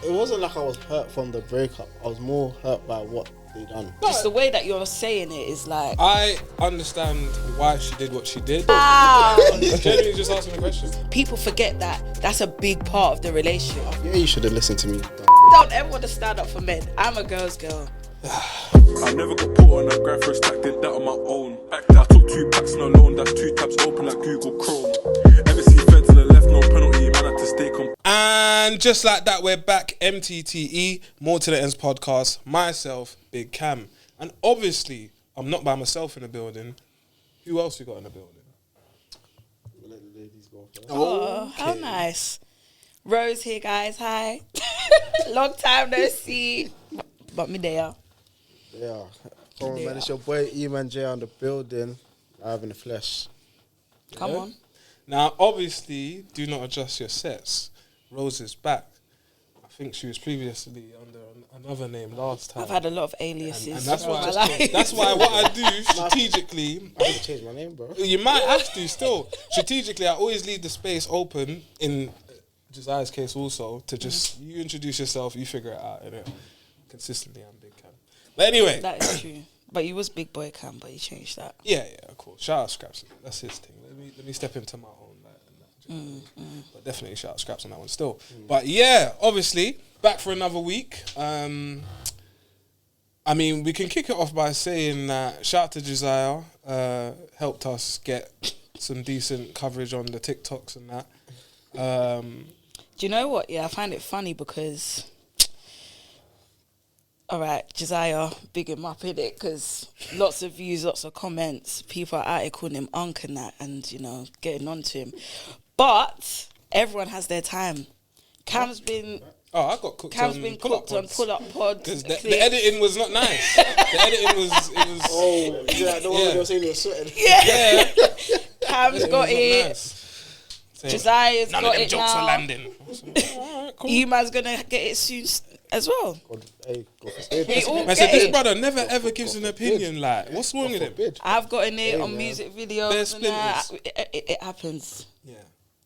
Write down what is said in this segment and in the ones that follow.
it wasn't like I was hurt from the breakup. I was more hurt by what they done. Just the way that you're saying it is like... I understand why she did what she did. Wow. I'm genuinely just asking a question. People forget that that's a big part of the relationship. Yeah, you should have listened to me. Don't ever want to stand up for men. I'm a girl's girl. I never got put on a grab for a stack, did that on my own. I took 2 packs and alone, that's 2 tabs open like Google Chrome. Never see feds to the left, no penalty, man, I had to stay And just like that, we're back. MTTE, More to the Ends podcast. Myself, Big Cam. And obviously, I'm not by myself in the building. Who else we got in the building? We'll let the ladies go first. Oh, how nice. Rose here, guys. Hi. Long time no see. But me there. Yeah. Come on, man. It's your boy Eman J on the building. Live in the flesh. Come on. Now, obviously, do not adjust your sets. Rose is back. I think she was previously under another name last time. I've had a lot of aliases. And that's why what I do strategically... I have to change my name, bro. You might have to still. Strategically, I always leave the space open, in Josiah's case also, to just, you introduce yourself, you figure it out, innit? Consistently, I'm Big Cam. But anyway. That is true. But you was Big Boy Cam, but you changed that. Yeah, of course. Shout out Scraps. That's his thing. Let me step into my own. But definitely shout out Scraps on that one still. But yeah, obviously, back for another week. I mean, we can kick it off by saying that shout out to Josiah. Helped us get some decent coverage on the TikToks and that. Do you know what? Yeah, I find it funny because... All right, Josiah, big him up, innit? Because lots of views, lots of comments. People are out here calling him Unc and that and, you know, getting on to him. But everyone has their time. Cam's been... Oh, I got cooked Cam's on been pull-up cooked on pods. pull-up pods. Because the editing was not nice. The editing was... Oh, yeah, the one where they were saying you were sweating. Yeah. Cam's got it. Nice. Josiah's None got of them it jokes now. are landing. All right, cool. Eman's going to get it soon as well. Hey, go for stage. They all I said, get this it. brother never ever gives an opinion. Like, what's wrong with him? Bid. I've gotten it on man. music Bare videos and that. splinters. It happens, Yeah.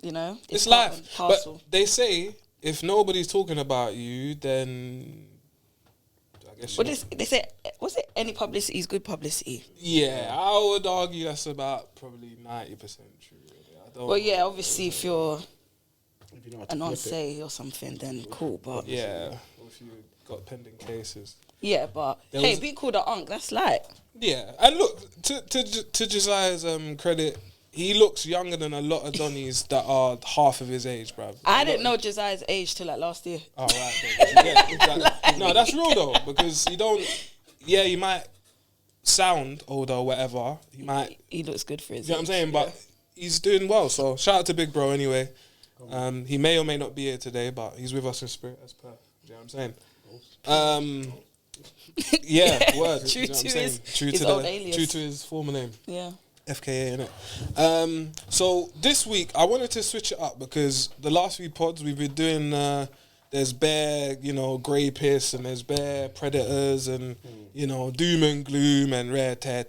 you know. It's part life. and parcel. But they say if nobody's talking about you, then I guess. They say, was it any publicity is good publicity? Yeah, I would argue that's about probably 90% true. Really. I don't. Well, yeah, obviously if you're If you know how to an flip it. on-say or something, then cool. But Yeah, or if you got pending cases. yeah, but There hey, was- being called an unk, that's like Yeah, and look to Josiah's credit, he looks younger than a lot of Donnies that are half of his age, bruv. I didn't know Josiah's age till like last year. Oh, right. Then. Yeah, exactly. No, that's real though, because you don't. Yeah, you might sound older or whatever. You might. He looks good for his You know what I'm age, saying? yeah. But he's doing well. So shout out to Big Bro anyway. He may or may not be here today, but he's with us in spirit as per. You know what I'm saying? Yeah, word. True you know what to I'm saying? his- True his to old alias. true to his former name. Yeah. FKA, innit? So this week I wanted to switch it up because the last few pods we've been doing there's bare, you know, grey piss and there's bare predators and you know, doom and gloom and rare tear.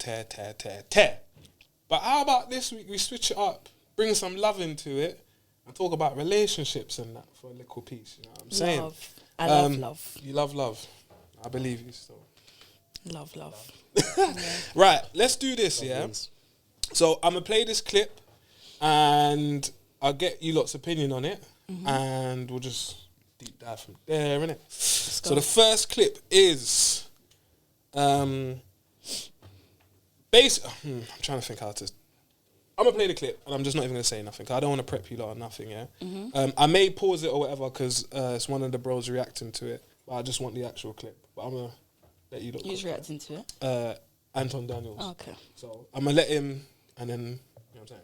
But how about this week we switch it up, bring some love into it and talk about relationships and that for a little piece, you know what I'm saying? Love. I love love. You love love. I believe you still. Love, love. Right, let's do this, yeah? So I'm gonna play this clip, and I'll get you lot's opinion on it, and we'll just deep dive from there, innit? So the first clip is, I'm trying to think how to. I'm gonna play the clip, and I'm just not even gonna say nothing. 'Cause I don't want to prep you lot or nothing, yeah. I may pause it or whatever because it's one of the bros reacting to it, but I just want the actual clip. But I'm gonna let you look. Who's reacting to it? Anton Daniels. Oh, okay. So I'm gonna let him, and then you know what I'm saying.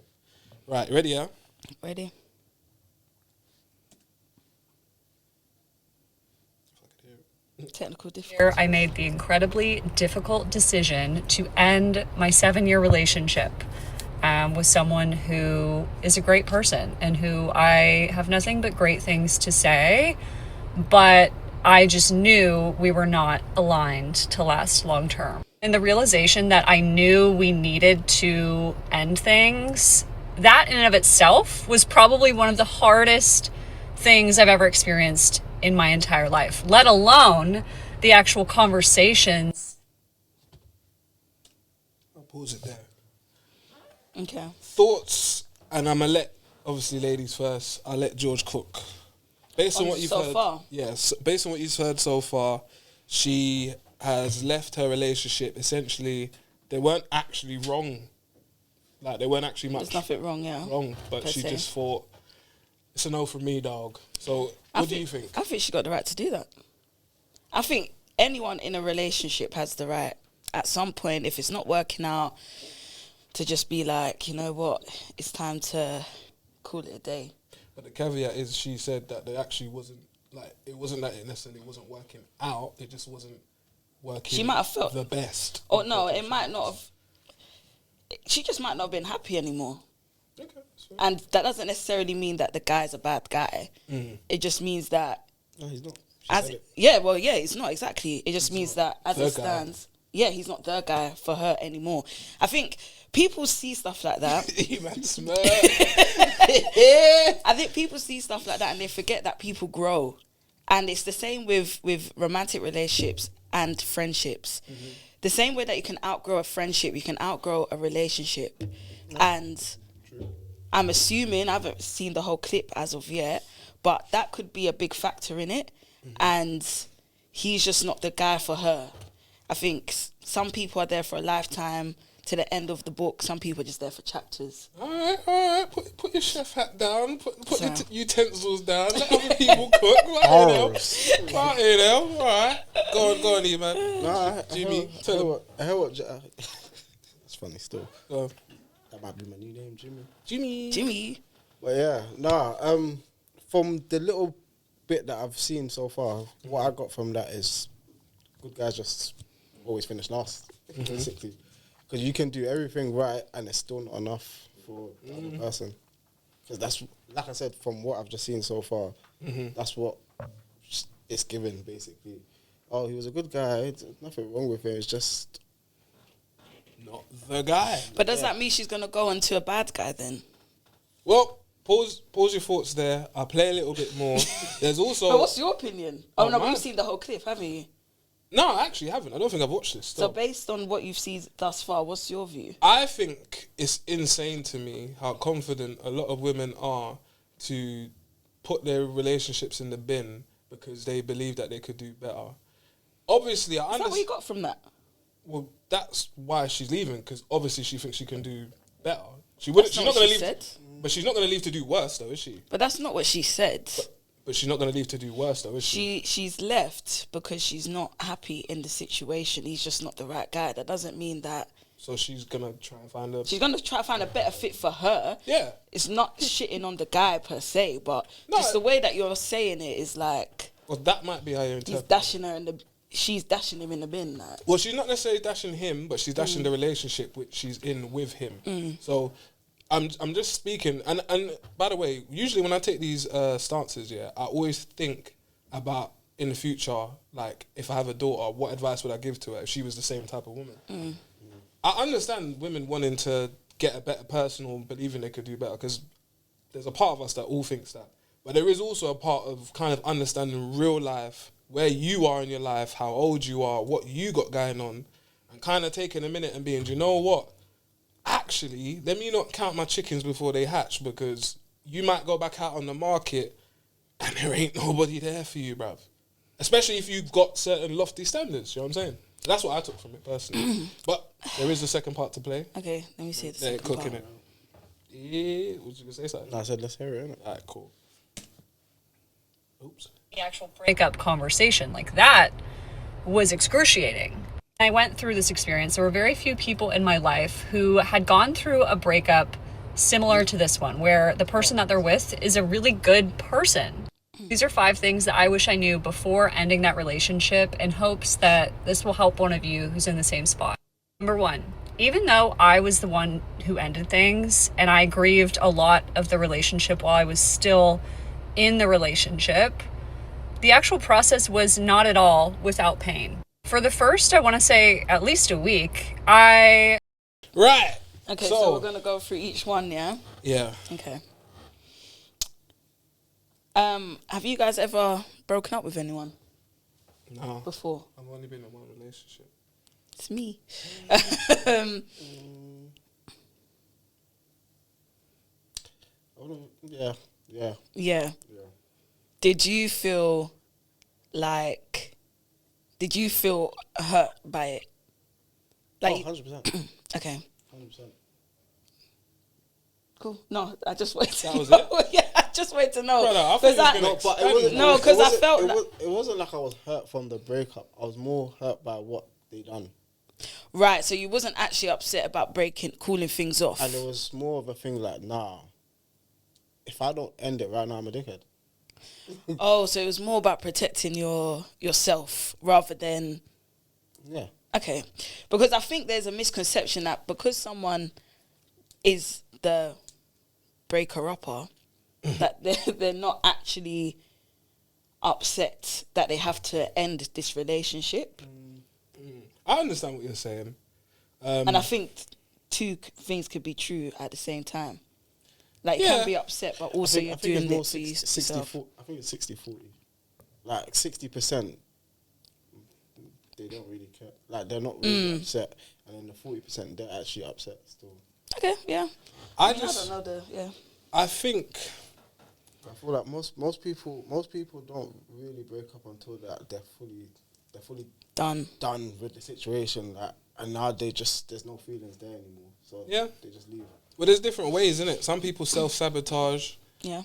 Right, ready? Yeah. Ready? Technical difficulty. I made the incredibly difficult decision to end my 7-year relationship with someone who is a great person and who I have nothing but great things to say, but I just knew we were not aligned to last long term. And the realization that I knew we needed to end things, that in and of itself was probably one of the hardest things I've ever experienced in my entire life, let alone the actual conversations. I'll pause it there. Okay. Thoughts, and I'm going to let, obviously, ladies first. I'll let George cook. Based on what you've so heard. far? Yes, based on what you've heard so far, she has left her relationship. Essentially, they weren't actually wrong. Like, they weren't actually much There's nothing wrong, yeah. wrong, but per she se. just thought, it's a no from me, dog. So, what do you think? I think she got the right to do that. I think anyone in a relationship has the right, at some point, if it's not working out, to just be like, you know what, it's time to call it a day. But the caveat is she said that there actually wasn't, like, it wasn't that it necessarily wasn't working out, it just wasn't working She might have felt the best. Or no, it might not have. She just might not have been happy anymore. Okay, that's fair. And that doesn't necessarily mean that the guy's a bad guy. It just means that No, he's not. it's not exactly. It just means that as the it guy. stands, he's not the guy for her anymore. I think people see stuff like that. Eman smirk. I think people see stuff like that and they forget that people grow. And it's the same with romantic relationships and friendships. The same way that you can outgrow a friendship, you can outgrow a relationship. And I'm assuming, I haven't seen the whole clip as of yet, but that could be a big factor in it. And he's just not the guy for her. I think some people are there for a lifetime, to the end of the book. Some people are just there for chapters. All right. Put your chef hat down. Put your utensils down. Let other people cook. Right, you know. All right. Go on, Eman. Nah, Jimmy, tell him. I heard what. That's funny still. Go on. That might be my new name, Jimmy. Jimmy. But yeah, from the little bit that I've seen so far, what I got from that is good guys just always finish last, basically. Because you can do everything right and it's still not enough for the other person. Because that's, like I said, from what I've just seen so far, that's what it's given, basically. Oh, he was a good guy. There's nothing wrong with him. It's just Not the guy. But does that mean she's going to go into a bad guy then? Well, pause your thoughts there. I'll play a little bit more. There's also... But what's your opinion? Oh, no, but mine? you've seen the whole clip, haven't you? No, I actually haven't. I don't think I've watched this. So based on what you've seen thus far, what's your view? I think it's insane to me how confident a lot of women are to put their relationships in the bin because they believe that they could do better. Obviously, I Is that understand. what you got from that? Well, that's why she's leaving, because obviously she thinks she can do better. She wouldn't. That's She's not not what going to she leave. said. But she's not going to leave to do worse, though, is she? But that's not what she said. But she's not going to leave to do worse, though, is she? She's left because she's not happy in the situation. He's just not the right guy. That doesn't mean that So she's going to try and find a... she's going to try to find a better fit for her. Yeah. It's not shitting on the guy per se, but No, just the way that you're saying it is like Well, that might be how you he's interpret. dashing her in the. She's dashing him in the bin. Like. Well, she's not necessarily dashing him, but she's dashing the relationship which she's in with him. So I'm just speaking, and by the way, usually when I take these stances, I always think about in the future, like if I have a daughter, what advice would I give to her if she was the same type of woman? I understand women wanting to get a better person or believing they could do better, because there's a part of us that all thinks that, but there is also a part of kind of understanding real life, where you are in your life, how old you are, what you got going on, and kind of taking a minute and being, do you know what? Actually, let me not count my chickens before they hatch, because you might go back out on the market and there ain't nobody there for you, bruv. Especially if you've got certain lofty standards, you know what I'm saying? That's what I took from it personally. But there is a second part to play. Okay, let me see the They're second cooking part. it. Yeah, was you going to say something? No, I said let's hear it, innit? Alright, cool. Oops. The actual breakup conversation, like that, was excruciating. I went through this experience. There were very few people in my life who had gone through a breakup similar to this one, where the person that they're with is a really good person. These are 5 things that I wish I knew before ending that relationship, in hopes that this will help one of you who's in the same spot. Number 1, even though I was the one who ended things and I grieved a lot of the relationship while I was still in the relationship, the actual process was not at all without pain. For the first, I want to say at least a week, Right. Okay, so we're going to go through each one, yeah? Yeah. Okay. Have you guys ever broken up with anyone No. before? I've only been in one relationship. It's me. Yeah. Yeah. Yeah. Did you feel hurt by it? Like, 100%. okay. 100%. Cool. No, I just wanted to That was know. Yeah, I just wanted to know. Brother, I thought you was gonna No, but it expand wasn't. it. No, 'cause I felt it wasn't like I was hurt from the breakup. I was more hurt by what they done, Right, so you wasn't actually upset about calling things off. and it was more of a thing like, nah. If I don't end it right now, I'm a dickhead. Oh, so it was more about protecting yourself rather than... Yeah. Okay. Because I think there's a misconception that because someone is the breaker-upper, that they're not actually upset that they have to end this relationship. I understand what you're saying. And I think two things could be true at the same time. Like, you Yeah. can be upset, but also you're doing it for yourself. I think it's 60-40. Like 60%, they don't really care. Like they're not really upset, and then the 40% they're actually upset still. Okay, yeah. I don't know I think I feel like most people don't really break up until they're fully Done. done with the situation. Like, and now there's no feelings there anymore. So Yeah. they just leave. well, there's different ways, isn't it? Some people self-sabotage. Yeah.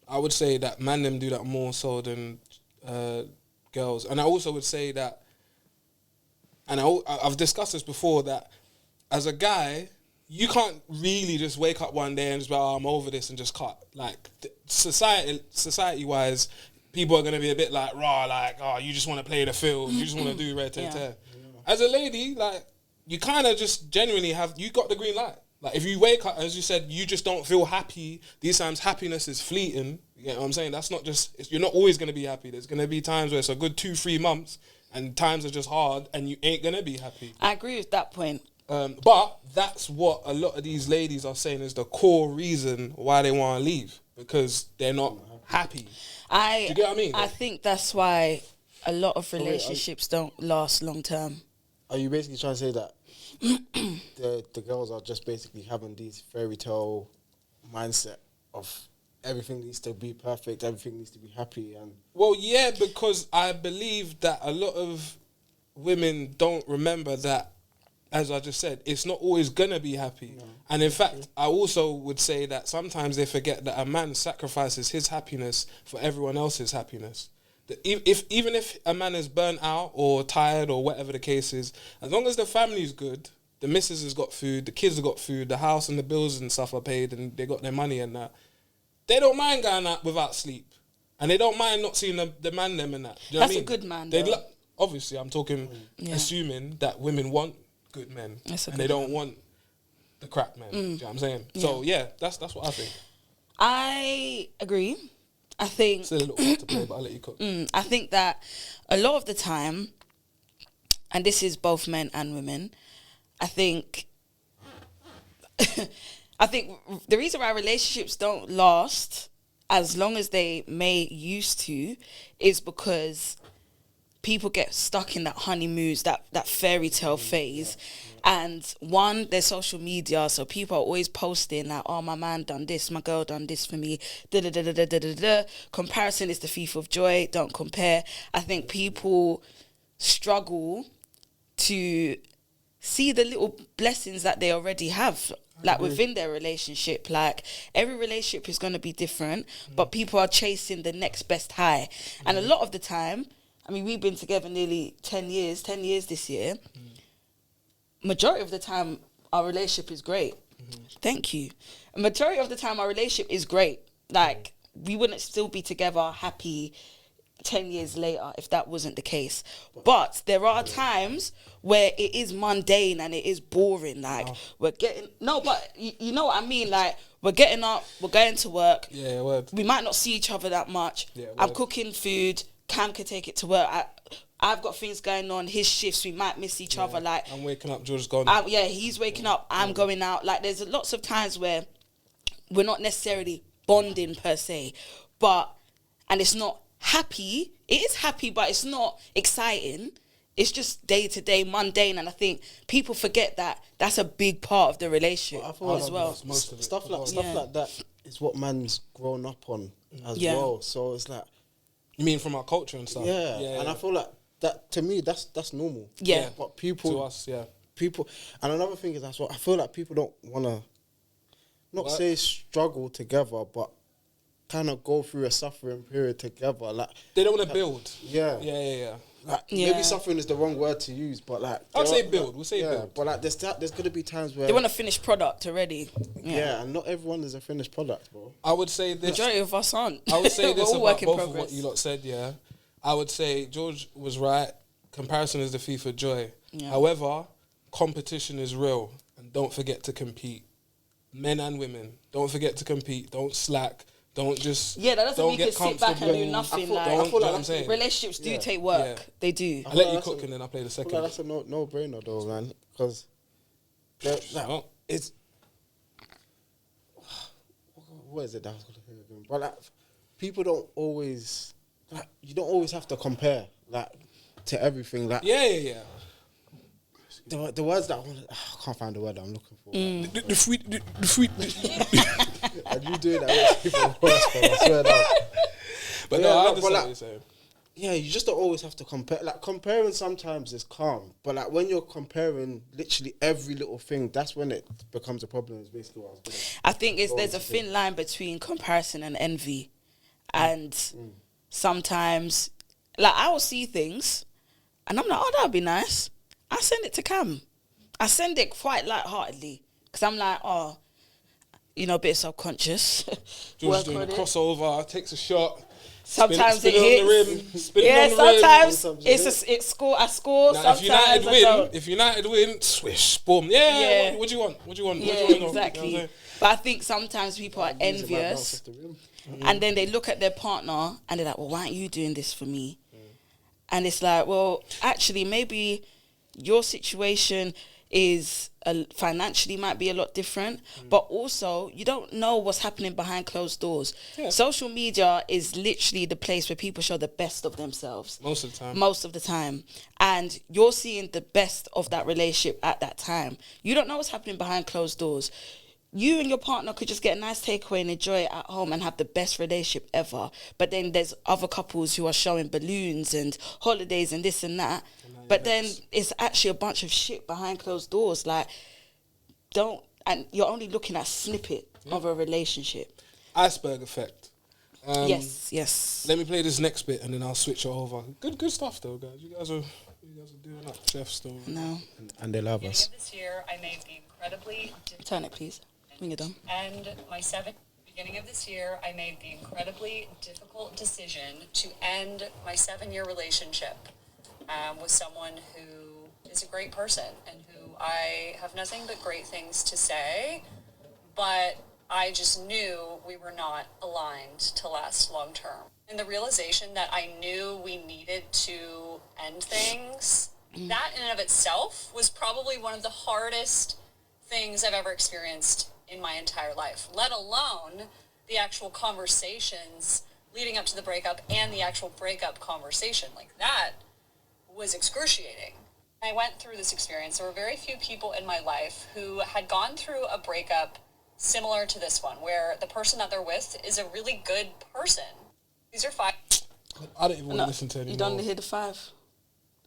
I would say that man them do that more so than girls. And I also would say that, and I've discussed this before, that as a guy, you can't really just wake up one day and just be like, oh, I'm over this and just cut. Like, society-wise, people are going to be a bit like, raw, like, oh, you just want to play the field, you just want to do red, Yeah. As a lady, like, you kind of just genuinely you got the green light. Like, if you wake up, as you said, you just don't feel happy. These times, happiness is fleeting. You know what I'm saying? That's not just... You're not always going to be happy. There's going to be times where it's a good 2-3 months and times are just hard and you ain't going to be happy. I agree with that point. But that's what a lot of these ladies are saying is the core reason why they want to leave. Because they're not happy. Do you get what I mean? I think that's why a lot of relationships don't last long term. Are you basically trying to say that the girls are just basically having these fairy tale mindset of everything needs to be perfect, everything needs to be happy, and Well, yeah, because I believe that a lot of women don't remember that, as I just said, it's not always going to be happy. No. And in fact, I also would say that sometimes they forget that a man sacrifices his happiness for everyone else's happiness. Even if a man is burnt out or tired or whatever the case is, as long as the family's good, the missus has got food, the kids have got food, the house and the bills and stuff are paid and they got their money and that, they don't mind going out without sleep. And they don't mind not seeing the man them and that. Do you know what I mean? A good man, They'd though. obviously, I'm talking, assuming that women want good men. And they don't want the crap men. Do you know what I'm saying? Yeah. So, yeah, that's what I think. I agree. I think... It's a little hard to play, but I'll let you cook. I think that a lot of the time, and this is both men and women, I think the reason why relationships don't last as long as they may used to is because people get stuck in that honeymoons, that fairy tale phase. And one, there's social media, so people are always posting like, oh, my man done this, my girl done this for me, da-da-da-da-da-da-da. Comparison is the thief of joy, don't compare. I think people struggle to see the little blessings that they already have, like within their relationship. Like, every relationship is going to be different, but people are chasing the next best high. And a lot of the time, I mean, we've been together nearly 10 years this year. Majority of the time, our relationship is great. Thank you. A majority of the time, our relationship is great. Like, we wouldn't still be together happy 10 years later if that wasn't the case. But there are times where it is mundane and it is boring. Like, we're getting... No, but you know what I mean? Like, we're getting up, we're going to work. Yeah, word. We might not see each other that much. Yeah, I'm cooking food. Cam can take it to work. I've got things going on. His shifts, we might miss each other. Like, I'm waking up, George's gone. He's waking up. I'm going out. Like, there's lots of times where we're not necessarily bonding per se, and it's not happy. It is happy, but it's not exciting. It's just day to day, mundane, and I think people forget that that's a big part of the relationship I feel as well. Most of it. Stuff like that is what man's grown up on as Yeah. well. So it's like, You mean from our culture and stuff? and I feel like that, to me, that's normal. Yeah. But people, To us, yeah. people, and another thing is, that's what I feel like people don't want to, not say struggle together, but kind of go through a suffering period together. Like, They don't want to build. yeah. Like, Yeah. maybe suffering is the wrong word to use, but like, I'd there say are- build. We'll say build. But like, there's going to be times where They want a finished product already. yeah, and not everyone is a finished product, bro. I would say this. Majority of us aren't. I would say We're this all about work in both of progress. what you lot said, yeah. I would say George was right. Comparison is the thief of joy. Yeah. However, competition is real. And don't forget to compete. Men and women, don't forget to compete. Don't slack. Don't just... Yeah, that doesn't don't mean you get can sit back and do comfortable. nothing. feel- Like, I feel like what I'm that's- saying. relationships do Yeah. take work. Yeah. They do. I'll let you That's cook a- and then I'll play the I second. feel like that's a no brainer though, man. Because Oh. it's what is it that I was gonna say again? But like, people don't always like, you don't always have to compare like to everything. Like Yeah. the words that I want, I can't find the word that I'm looking for. The fruit. And you doing that makes people worse, bro. I swear down. But Yeah, no, I but understand like- what you're saying. Yeah, you just don't always have to compare. Like, comparing sometimes is calm, but like when you're comparing literally every little thing, that's when it becomes a problem. Is basically what I was doing. I think there's a thin line between comparison and envy. And sometimes, like, I will see things and I'm like, oh, that would be nice. I send it to Cam. I send it quite lightheartedly because I'm like, oh, you know, a bit subconscious. George Work doing a on it. crossover, takes a shot. Sometimes spin it on the hits. rim. Spin Yeah, on the rim. sometimes Sometimes it's score. I score. Now, Sometimes I don't. if United win, swish, boom. Yeah. Yeah. What do you want? What do you want? Yeah, what do you want? You know what exactly. I'm saying? But I think sometimes people are envious, and then they look at their partner and they're like, "Well, why aren't you doing this for me?" And it's like, well, actually, maybe your situation is financially might be a lot different, but also you don't know what's happening behind closed doors. Yeah. Social media is literally the place where people show the best of themselves. Most of the time. Most of the time. And you're seeing the best of that relationship at that time. You don't know what's happening behind closed doors. You and your partner could just get a nice takeaway and enjoy it at home and have the best relationship ever. But then there's other couples who are showing balloons and holidays and this and that. But then it's actually a bunch of shit behind closed doors. Like, and you're only looking at a snippet of a relationship. Iceberg effect. Yes. Let me play this next bit and then I'll switch it over. Good stuff though, guys. You guys are doing up, chefs though. No. And they love Beginning us. of this year, I made the incredibly Turn it, please. When you're done. beginning of this year, I made the incredibly difficult decision to end my 7-year relationship with someone who is a great person and who I have nothing but great things to say, but I just knew we were not aligned to last long term. And the realization that I knew we needed to end things, that in and of itself was probably one of the hardest things I've ever experienced in my entire life, let alone the actual conversations leading up to the breakup and the actual breakup conversation. Like, that was excruciating. I went through this experience. There were very few people in my life who had gone through a breakup similar to this one, where the person that they're with is a really good person. These are 5. I don't even want to listen to anymore. You don't hear the 5.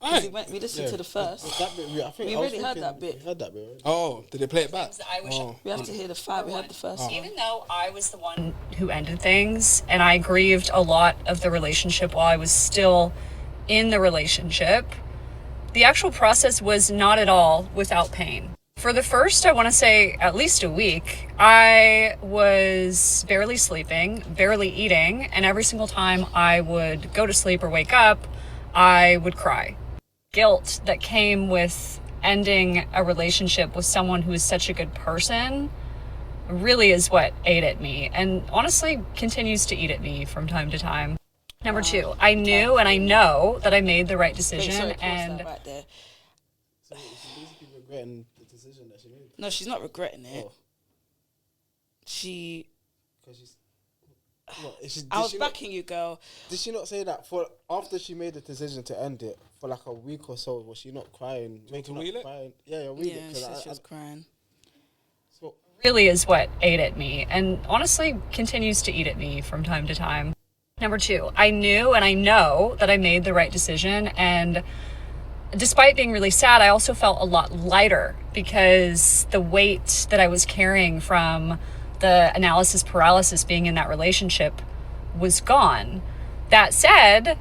Alright. We listened to the first. That bit, I think We I was already heard thinking that bit. we heard that bit. Right? Oh, did they play it back? Things that I wish Oh. We have to hear the 5. We heard the first. Even though I was the one who ended things, and I grieved a lot of the relationship while I was still in the relationship, the actual process was not at all without pain. For the first, I want to say, at least a week, I was barely sleeping, barely eating, and every single time I would go to sleep or wake up, I would cry. Guilt that came with ending a relationship with someone who is such a good person really is what ate at me, and honestly continues to eat at me from time to time. Number 2, I knew and I know that I made the right Wait, decision, sorry, pause and that right there. So she's basically regretting the decision that she made. No, she's not regretting it. Oh. She, Because she's What, I was backing you, girl. Did she not say that for after she made the decision to end it for like a week or so? Was she not crying? Making up crying? Yeah, read Yeah, it. she said she was crying. So Really is what ate at me, and honestly continues to eat at me from time to time. Number 2, I knew and I know that I made the right decision, and despite being really sad, I also felt a lot lighter because the weight that I was carrying from the analysis paralysis being in that relationship was gone. That said,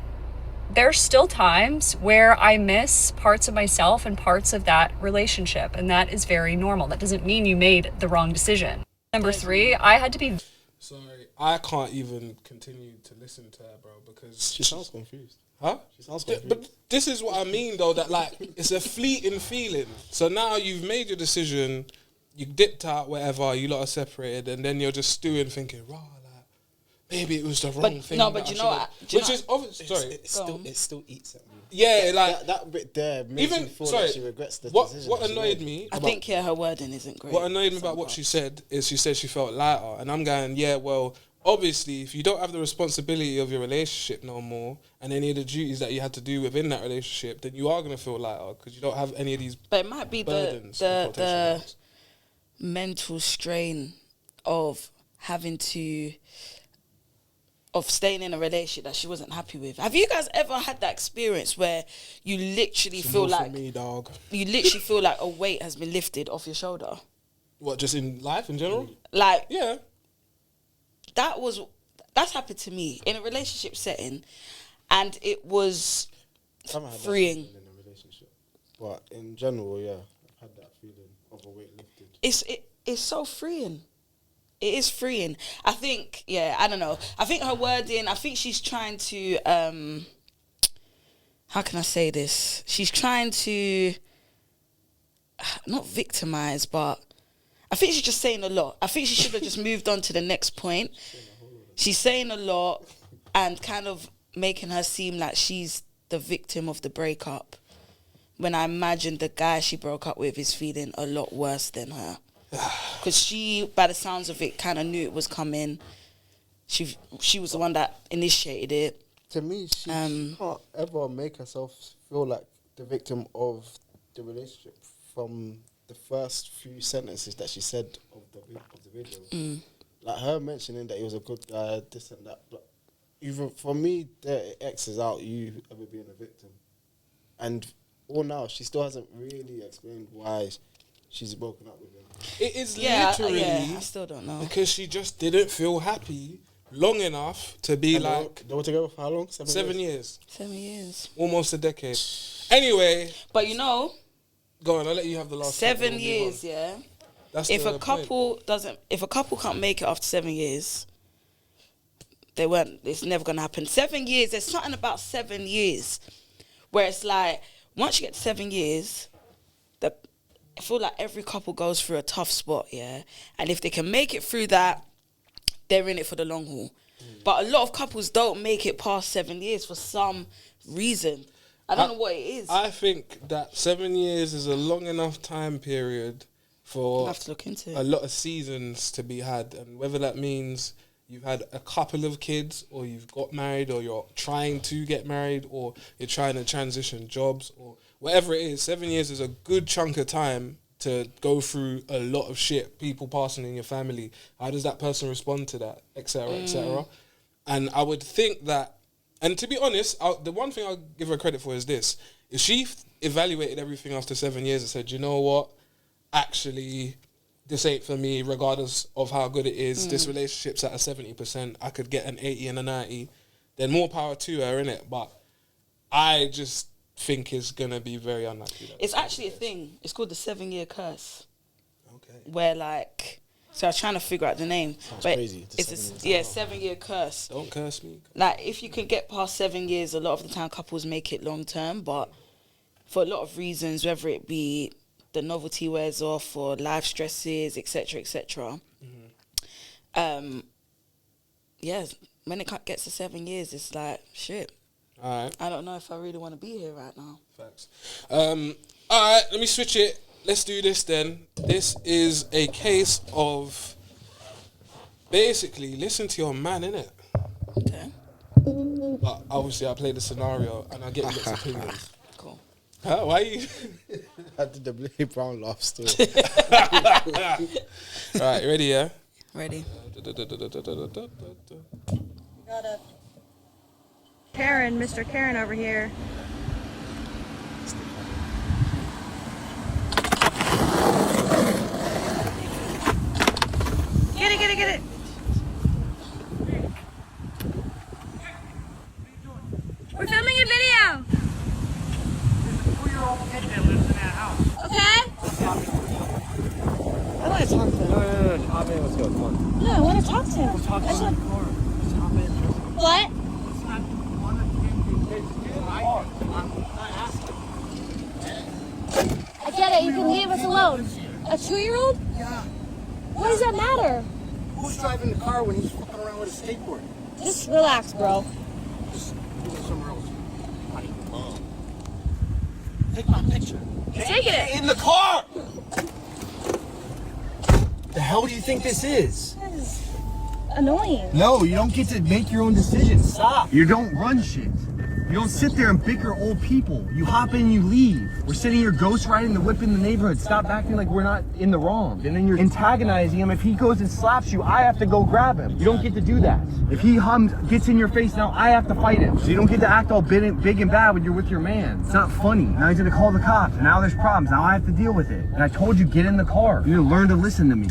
there's still times where I miss parts of myself and parts of that relationship, and that is very normal. That doesn't mean you made the wrong decision. Number 3, I had to be... Sorry, I can't even continue to listen to her, bro, because... she sounds confused. Huh? She sounds confused. But this is what I mean, though, that, like, it's a fleeting feeling. So now you've made your decision, you dipped out, whatever, you lot are separated, and then you're just stewing thinking, rah, like, maybe it was the wrong thing. No, but you know what? Which is obviously... Sorry. It still eats at me. Yeah, like... That bit there makes me feel like she regrets the decision. What annoyed me... I think, her wording isn't great. What annoyed me about what she said is she said she felt lighter. And I'm going, yeah, well... Obviously, if you don't have the responsibility of your relationship no more and any of the duties that you had to do within that relationship, then you are going to feel lighter because you don't have any of these But it might be the mental strain of having to... of staying in a relationship that she wasn't happy with. Have you guys ever had that experience where you literally feel like... me, dog. You literally feel like a weight has been lifted off your shoulder? What, just in life in general? Like... Yeah. That's happened to me in a relationship setting, and it was freeing. In a relationship, but in general, yeah, I've had that feeling of a weight lifted. It's so freeing. It is freeing. I think, I don't know. I think her wording. I think she's trying to. How can I say this? She's trying to not victimize, but. I think she's just saying a lot. I think she should have just moved on to the next point. She's saying a lot and kind of making her seem like she's the victim of the breakup. When I imagine the guy she broke up with is feeling a lot worse than her. Because she, by the sounds of it, kind of knew it was coming. She was the one that initiated it. To me, she can't ever make herself feel like the victim of the relationship from... the first few sentences that she said of the video, like her mentioning that he was a good guy, this and that. But even for me, the X is out. You ever being a victim, and all now she still hasn't really explained why she's broken up with him. It is literally. I still don't know because she just didn't feel happy long enough to be and like. They were together for how long? 7 years. 7 years. Almost a decade. Anyway, but you know. Go on, I'll let you have the last 7 years, yeah. That's if a couple can't make it after 7 years, it's never gonna happen. 7 years, there's something about 7 years where it's like once you get to 7 years, I feel like every couple goes through a tough spot, yeah. And if they can make it through that, they're in it for the long haul. But a lot of couples don't make it past 7 years for some reason. I don't know what it is. I think that 7 years is a long enough time period for have to look into it. A lot of seasons to be had. And whether that means you've had a couple of kids or you've got married or you're trying to get married or you're trying to transition jobs or whatever it is, 7 years is a good chunk of time to go through a lot of shit, people passing in your family. How does that person respond to that, et cetera, et cetera? And I would think that, and to be honest, the one thing I'll give her credit for is this. If she evaluated everything after 7 years and said, you know what, actually, this ain't for me, regardless of how good it is, this relationship's at a 70%, I could get an 80 and a 90, then more power to her, innit? But I just think it's going to be very unlikely. It's actually a thing. It's called the 7 year curse. Okay. Where like... So I was trying to figure out the name. Sounds but crazy. It's 7 year curse. Don't curse me. Like, if you can get past 7 years, a lot of the time couples make it long term, but for a lot of reasons, whether it be the novelty wears off or life stresses, etc., etc. Yeah, when it gets to 7 years, it's like, shit. All right. I don't know if I really want to be here right now. Facts. All right, let me switch it. Let's do this then. This is a case of basically listen to your man, innit? Okay. But obviously, I play the scenario and I get lots of opinions. Cool. Huh? Why you? I did the Blue Brown laugh still. Right, you ready? Yeah. Ready. Karen, Mr. Karen over here. Get it. We're filming a video. There's a 4-year-old kid that lives in that house. Okay? I want to talk to him. No. Hop in, let's go. Come on. No, I want to talk to him. We'll talk to him in the car. Just hop in. What? Let's not one of the kids get in the car. I'm not asking. I get it. You can leave us alone. A 2-year-old? Yeah. What does that matter? Who's driving the car when he's fucking around with a skateboard? Just relax, bro. Just go somewhere else. Honey. Take my picture. Taking it. In the car! The hell do you think this is? This is annoying. No, you don't get to make your own decisions. Stop. You don't run shit. You don't sit there and bicker old people. You hop in, you leave. We're sitting here ghost riding the whip in the neighborhood. Stop acting like we're not in the wrong. And then you're antagonizing him. If he goes and slaps you, I have to go grab him. You don't get to do that. If he gets in your face now, I have to fight him. So you don't get to act all big and bad when you're with your man. It's not funny. Now he's gonna call the cops. And now there's problems. Now I have to deal with it. And I told you, get in the car. You need to learn to listen to me.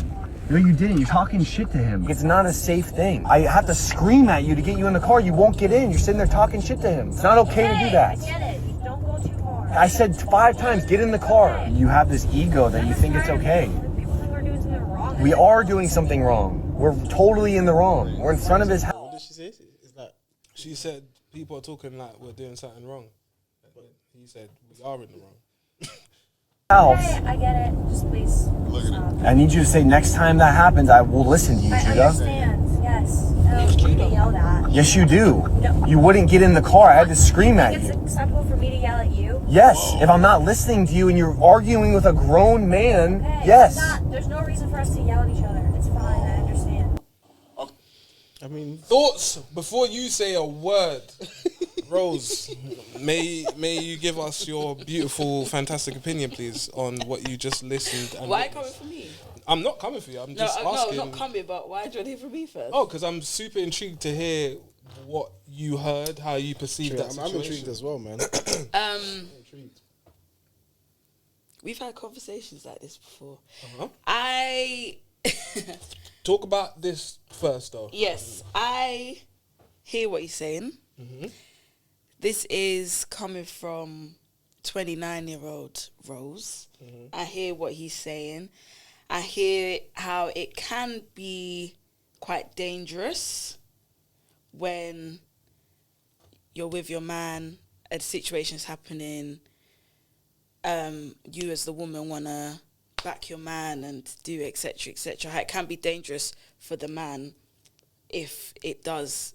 No, you didn't. You're talking shit to him. It's not a safe thing. I have to scream at you to get you in the car. You won't get in. You're sitting there talking shit to him. It's not okay to do that. I get it. Don't go too far. I said 5 times, get in the car. You have this ego that you think it's okay. People think we're doing something wrong. We are doing something wrong. We're totally in the wrong. We're in front of his house. What did she say? Is that She said people are talking like we're doing something wrong. He said we are in the wrong. I get it. Just please stop. I need you to say next time that happens, I will listen to you, I Judah. understand. Yes. I don't need to be yelled at. Yes, you do. No. You wouldn't get in the car. I had to scream at It's you. acceptable for me to yell at you. Yes, if I'm not listening to you and you're arguing with a grown man, Okay, yes. There's no reason for us to yell at each other. It's fine. I understand. I mean, Thoughts before you say a word. Rose, may you give us your beautiful, fantastic opinion, please, on what you just listened. And Why witnessed. coming for me? I'm not coming for you. I'm just No, asking. not coming, but why do you want to hear from me first? Oh, because I'm super intrigued to hear what you heard, how you perceived that I'm situation. intrigued as well, man. Intrigued. We've had conversations like this before. Uh-huh. I Talk about this first, though. Yes, I hear what you're saying. Mm-hmm. This is coming from 29-year-old Rose. Mm-hmm. I hear what he's saying. I hear how it can be quite dangerous when you're with your man, a situation's happening, you as the woman want to back your man and do etc. etc. It can be dangerous for the man if it does,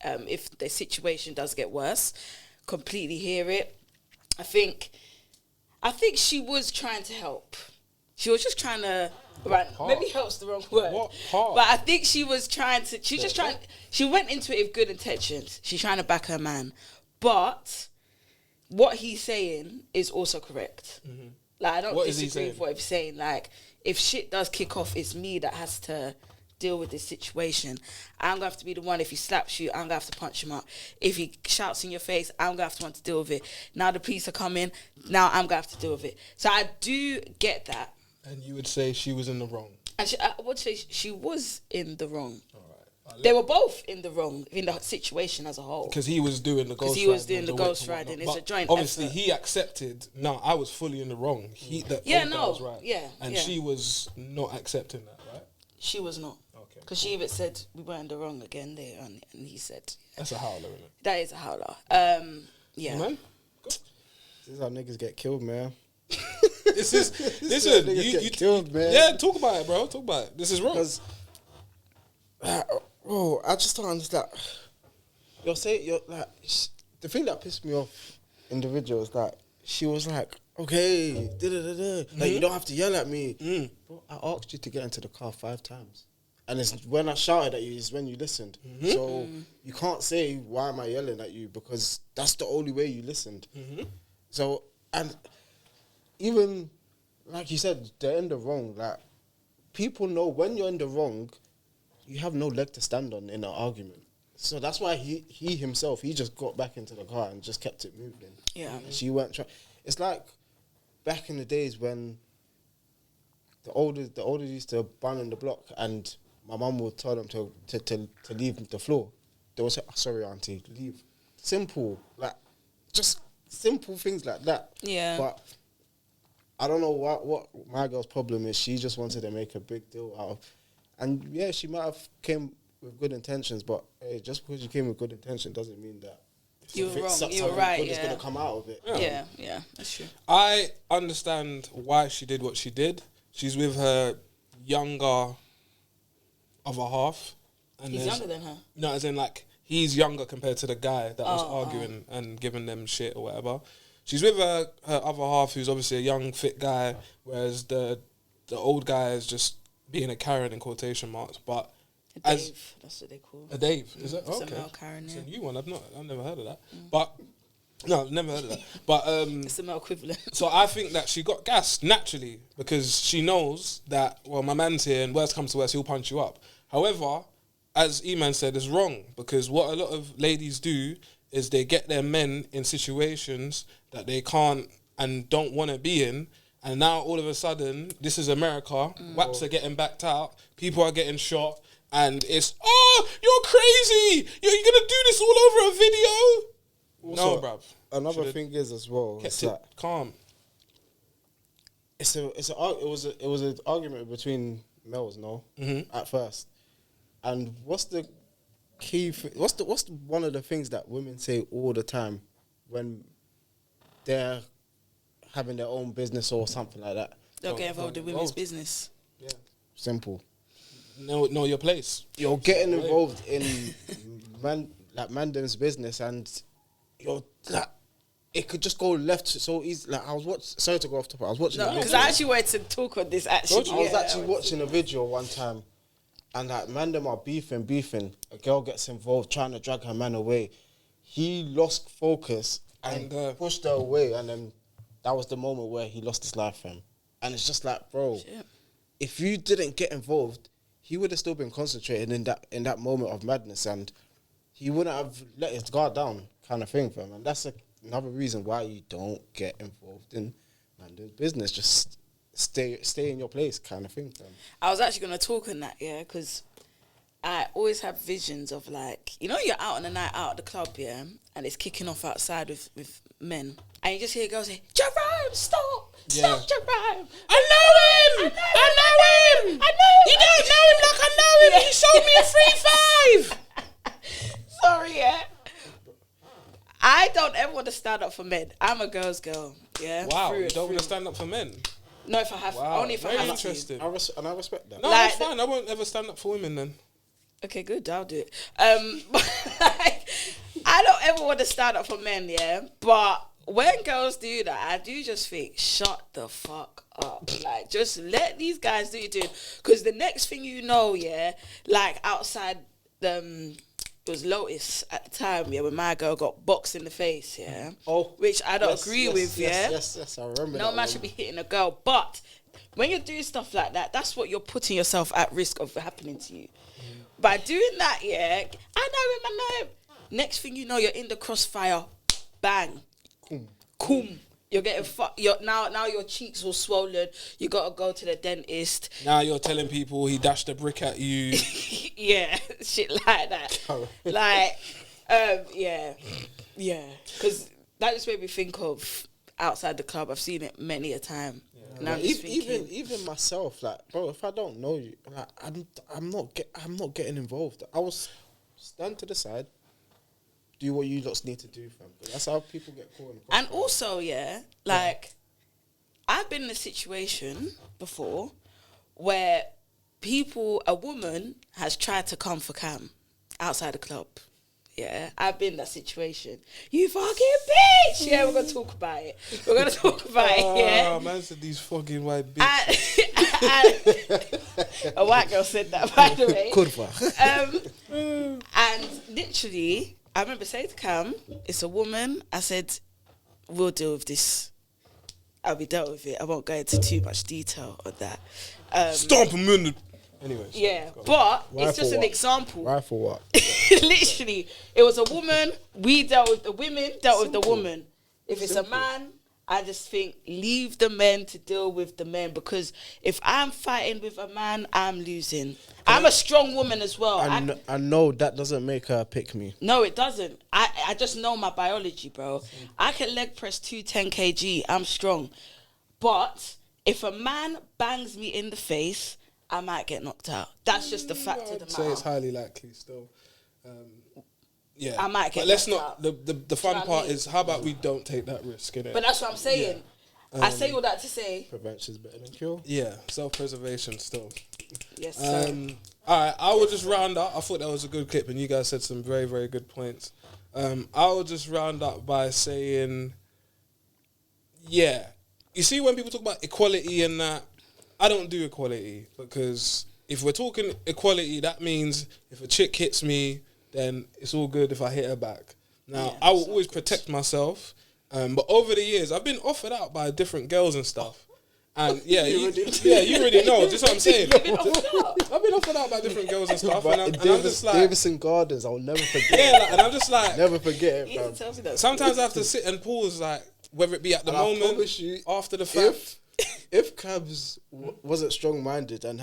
if the situation does get worse. Completely hear it. I think she was trying to help. She was just trying to, right, maybe help's the wrong word. What part? But I think she was trying to, she went into it with good intentions. She's trying to back her man. But what he's saying is also correct. Mm-hmm. Like, I don't What is he disagree saying? with what he's saying. Like, if shit does kick off, it's me that has to deal with this situation. I'm going to have to be the one. If he slaps you, I'm going to have to punch him up. If he shouts in your face, I'm going to have to want to deal with it. Now the police are coming. Now I'm going to have to deal with it. So I do get that. And you would say she was in the wrong. And I would say she was in the wrong. They were both in the wrong in the situation as a whole. Because he was doing the ghost riding. Because he was doing the ghost riding. It's a joint obviously, effort. he accepted, no, I was fully in the wrong. Was right. And she was not accepting that, right? She was not. Okay. Because she even said we were in the wrong again there. And he said... That's a howler, isn't it? That is a howler. Yeah. Man? This is how niggas get killed, man. Listen, niggas get killed, man. Yeah, talk about it, bro. Talk about it. This is wrong. Because, bro, I just don't understand. You're like, the thing that pissed me off in the video is that she was like, okay, like, you don't have to yell at me. Bro, I asked you to get into the car 5 times. And it's when I shouted at you, is when you listened. So you can't say, why am I yelling at you? Because that's the only way you listened. So, and even, like you said, they're in the wrong. Like, people know when you're in the wrong, you have no leg to stand on in an argument. So that's why he himself, he just got back into the car and just kept it moving. Yeah. And she weren't trying. It's like back in the days when the older used to bang on the block and my mum would tell them to leave the floor. They would say, oh, sorry, auntie, leave. Simple. Like, just simple things like that. Yeah. But I don't know what my girl's problem is. She just wanted to make a big deal out of. And yeah, she might have came with good intentions, but hey, just because you came with good intention doesn't mean that You were wrong. something You were right. good is Yeah. going to come out of it. Yeah, that's true. I understand why she did what she did. She's with her younger other half. And He's there's- younger than her. No, as in like he's younger compared to the guy that was arguing and giving them shit or whatever. She's with her other half, who's obviously a young, fit guy, whereas the old guy is just being a Karen in quotation marks. But as Dave, that's what they call him. a Dave, is it? It's a Okay, male Karen, it's yeah. a new one. I've never heard of that. But no, I've never heard of that. But It's the male equivalent. so I think that she got gassed naturally because she knows that, well, my man's here and worst comes to worst, he'll punch you up. However, as Eman said, it's wrong because what a lot of ladies do is they get their men in situations that they can't and don't want to be in. And now all of a sudden, this is America, WAPs are getting backed out, people are getting shot, and it's, oh, you're crazy! You're going to do this all over a video? No, Also, bruv. Another Should've thing is as well, kept it's it like, calm. it was an argument between males, no, at first. And what's the key? What's one of the things that women say all the time when they're having their own business or something like that? They'll get involved in women's business. Yeah, simple. Know your place. You're getting involved in Mandem's business, and you're like, it could just go left so easy. Like I was watching. Sorry to go off topic. I was watching. No, a because video. I actually wanted to talk on this. Actually, I was actually watching a video one time, and like Mandem are beefing. A girl gets involved, trying to drag her man away. He lost focus and pushed her away, and then that was the moment where he lost his life, fam. And it's just like, bro, if you didn't get involved, he would have still been concentrated in that moment of madness, and he wouldn't have let his guard down, kind of thing, fam. And that's another reason why you don't get involved in Mandem's business. Just stay in your place, kind of thing, fam. I was actually going to talk on that, yeah, because I always have visions of like, you know, you're out on a night out at the club, yeah, and it's kicking off outside with men, and you just hear girls say, Jerome, stop, Jerome. I know him. You don't know him like I know him. He showed me a 3-5. Sorry, yeah. I don't ever want to stand up for men. I'm a girl's girl, yeah. Wow, Through you and don't want to through. stand up for men. No, if I have, Wow, only if I very have interesting. I respect that. No, Like that's fine. I won't ever stand up for women then. to. Okay, good. I'll do it. But like, I don't ever want to stand up for men, yeah. But when girls do that, I do just think, shut the fuck up. Like, just let these guys do it, dude. Because the next thing you know, yeah, like outside it was Lotus at the time, yeah, when my girl got boxed in the face, yeah. Oh, which I don't agree with, yeah. Yes, I remember. No man should be hitting a girl, but when you're doing stuff like that, that's what you're putting yourself at risk of happening to you. By doing that, yeah, I know him. Next thing you know, you're in the crossfire, bang, coom. You're getting fucked. Now your cheeks all swollen. You gotta go to the dentist. Now you're telling people he dashed a brick at you. Yeah, shit like that. Like, yeah. Because that just made me think of outside the club. I've seen it many a time. Yeah. And I'm just thinking, even myself, like, bro, if I don't know you, like, I'm not getting involved. I was stand to the side. Do what you lots need to do, fam. That's how people get caught in. And also, yeah, like, I've been in a situation before where a woman has tried to come for Cam outside the club. Yeah, I've been in that situation. You fucking bitch! Yeah, we're going to talk about it. Yeah. Oh, man said these fucking white bitches. A white girl said that, by the way. Kurva. And literally, I remember saying to Cam, it's a woman. I said, we'll deal with this. I'll be dealt with it. I won't go into too much detail on that. Stomp him in the... Anyways. Yeah, but Why it's just for an what? example. Right for what? Literally, it was a woman. We dealt with the women, dealt with the woman. If it's a man, I just think leave the men to deal with the men, because if I'm fighting with a man, I'm losing. I'm a strong woman as well. I know that doesn't make her pick me. No, it doesn't. I just know my biology, bro. I can leg press 210 kg. I'm strong. But if a man bangs me in the face, I might get knocked out. That's just the fact of the matter. I'd say it's highly likely still. Yeah, I might get but let's knocked not. out. The fun what I part mean? is, how about we don't take that risk, innit? But that's what I'm saying. I say all that to say, Prevention's better than cure. Yeah, self-preservation still. yes, sir. All right, I will just round up. I thought that was a good clip, and you guys said some very, very good points. I will just round up by saying, yeah, you see when people talk about equality and that, I don't do equality, because if we're talking equality, that means if a chick hits me, then it's all good if I hit her back. Now, I will always protect myself, but over the years, I've been offered out by different girls and stuff. And yeah, you already know. Just what I'm saying. I've been offered out by different girls and stuff, and I'm just like, Davison Gardens, I'll never forget. yeah, like, and I'm just like, Never forget it, You fam. tell me that. sometimes I have to sit and pause, like, whether it be at the And I moment, promise you, after the fact. If Cabs wasn't strong-minded and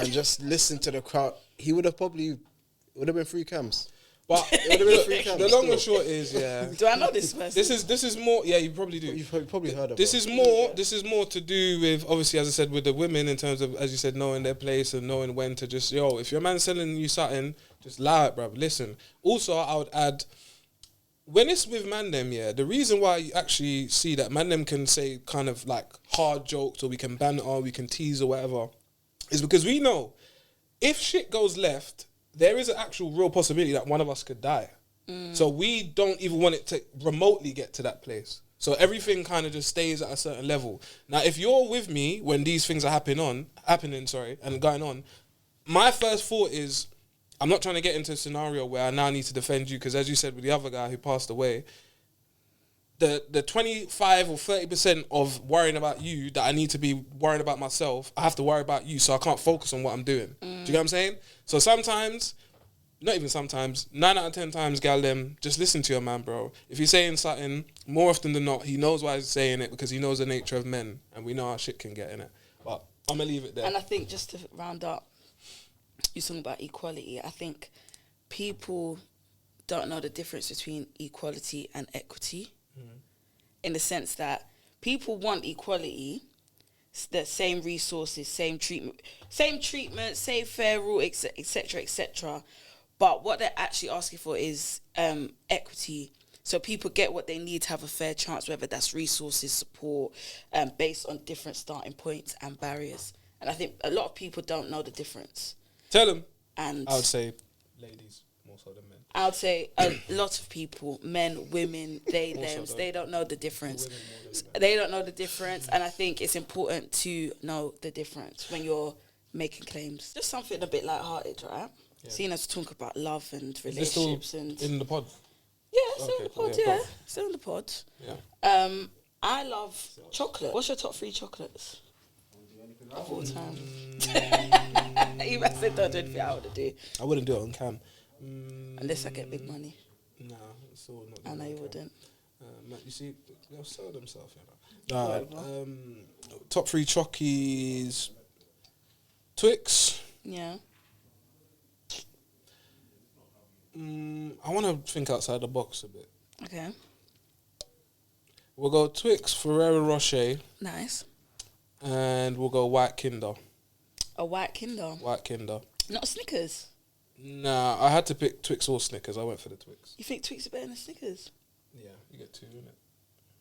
just listened to the crowd, he would have been 3 cams. But It would have been 3 cams. the long and still. short is, yeah. Do I know this person? This is more. Yeah, you probably do. You've probably heard of This her. is more. This is more to do with, obviously, as I said, with the women, in terms of, as you said, knowing their place and knowing when to just, if your man's selling you something, just allow it, bruv. Listen. Also, I would add, when it's with man them, yeah, the reason why you actually see that man them can say kind of like hard jokes, or we can banter, or we can tease or whatever, is because we know if shit goes left, there is an actual real possibility that one of us could die. So we don't even want it to remotely get to that place. So everything kind of just stays at a certain level. Now, if you're with me when these things are happening, and going on, my first thought is, I'm not trying to get into a scenario where I now need to defend you, because as you said with the other guy who passed away, the 25 or 30% of worrying about you that I need to be worrying about myself, I have to worry about you, so I can't focus on what I'm doing. Do you get what I'm saying? So sometimes, not even sometimes, 9 out of 10 times, gal them, just listen to your man, bro. If he's saying something, more often than not, he knows why he's saying it, because he knows the nature of men, and we know how shit can get in it. But I'm going to leave it there. And I think, just to round up, you're talking about equality. I think people don't know the difference between equality and equity, in the sense that people want equality, the same resources, same treatment, same fair rule, etc., etc. But what they're actually asking for is equity. So people get what they need to have a fair chance, whether that's resources, support, based on different starting points and barriers. And I think a lot of people don't know the difference. Tell them. And I would say ladies more so than men. I would say a lot of people, men, women, they, them, they don't know the difference. They don't know the difference, and I think it's important to know the difference when you're making claims. Just something a bit lighthearted, right? Yeah. Seeing us talk about love and Is this still relationships and in the pod? yeah, still in Okay, the pod. yeah, Yeah, go. still in the pod. Yeah. I love chocolate. What's your top 3 chocolates of all time? You said don't do anything I would do I wouldn't do it on cam. unless I get big money. Nah, it's all not. I know you okay. wouldn't. You see, they'll sell themselves. You know. Top 3 chockies. Twix. Yeah. I want to think outside the box a bit. Okay. We'll go Twix, Ferrero Rocher, Nice. and we'll go White Kinder. A white Kinder. White Kinder. Not Snickers. Nah, I had to pick Twix or Snickers. I went for the Twix. You think Twix are better than Snickers? Yeah, you get 2, innit?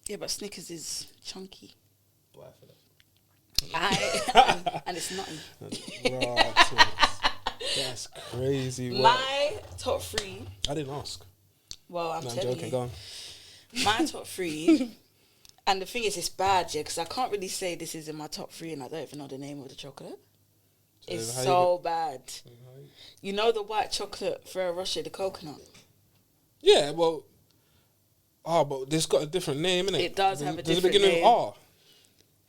Yeah, but Snickers is chunky. Why for that? And it's nutty. Right, Twix. That's crazy. What? My top 3. I didn't ask. Well, I'm No, I'm telling joking. you. Go on. My top 3. And the thing is, it's bad, yeah, because I can't really say this is in my top 3 and I don't even know the name of the chocolate. It's so bad. You know the white chocolate for Rxse, the coconut? Yeah, well... but this got a different name, innit? It does have a Does different it begin name. with R?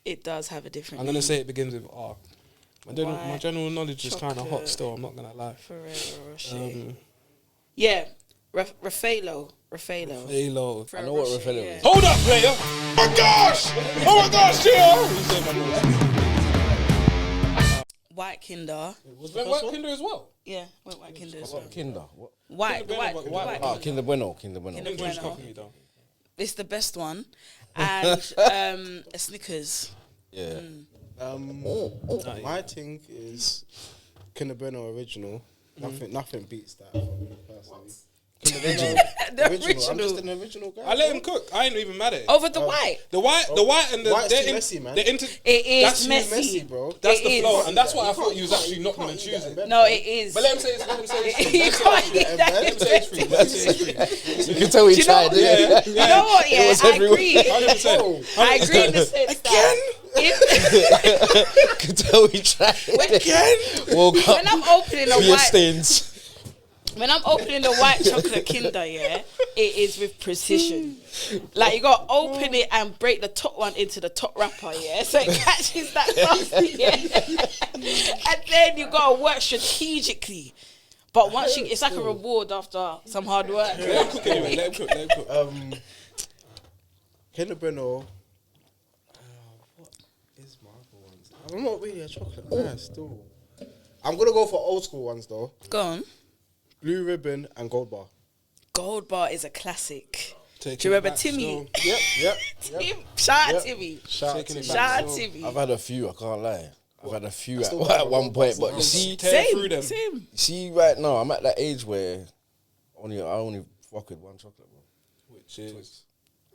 It does have a different I'm name. going to say it begins with R. My general knowledge is kind of hot chocolate still, I'm not going to lie. Ferrero Rocher. Yeah, Raffaello. Halo. I know what Raffaello is. Hold up, player! Oh my gosh! Oh my gosh, White Kinder. Was that White Kinder as well? Yeah, White Kinder as well. Kinder. What? White. Ah, Kinder Bueno. Kinder Bueno. Kinder Drink Bueno. coffee, though. It's the best one. And a Snickers. Yeah. My thing is Kinder Bueno original. Nothing beats that for me personally. The I'm original. just an original guy. I let him cook. I ain't even mad at it. Over the white. The white and the... White's they're too messy, man. It that's is too messy. bro. That's It the is. flow, and that's why I thought you was actually not going to choose it. No, it is. But let him say it's You can't eat that. Let him say it's free. Let him say it's free. You can tell he Do you know tried what- it. You know what? Yeah, was I everywhere. agree. 100%. I agree in the sense that You can tell he tried it. Woke up. when I'm opening a Beer white, stains. when I'm opening the white chocolate Kinder, yeah, it is with precision. Like you gotta open it and break the top one into the top wrapper, yeah, so it catches that crust, yeah. And then you gotta work strategically. But once it's like a reward after some hard work. Let him cook anyway. Let him cook. Kinder Bueno. What is my other ones? I'm not really a chocolate guy still. I'm gonna go for old school ones though. Go on. Blue Ribbon and Gold Bar. Gold Bar is a classic. Taking Do you remember it back Timmy? Yep. Tim, shout out Yep. Timmy. Taking it back. Shout out still. Timmy. I've had a few, I can't lie. I've had a few still at got one point, but you Tear through them. Same. see, right now, I'm at that age where I only fuck with one chocolate, bro. Which is...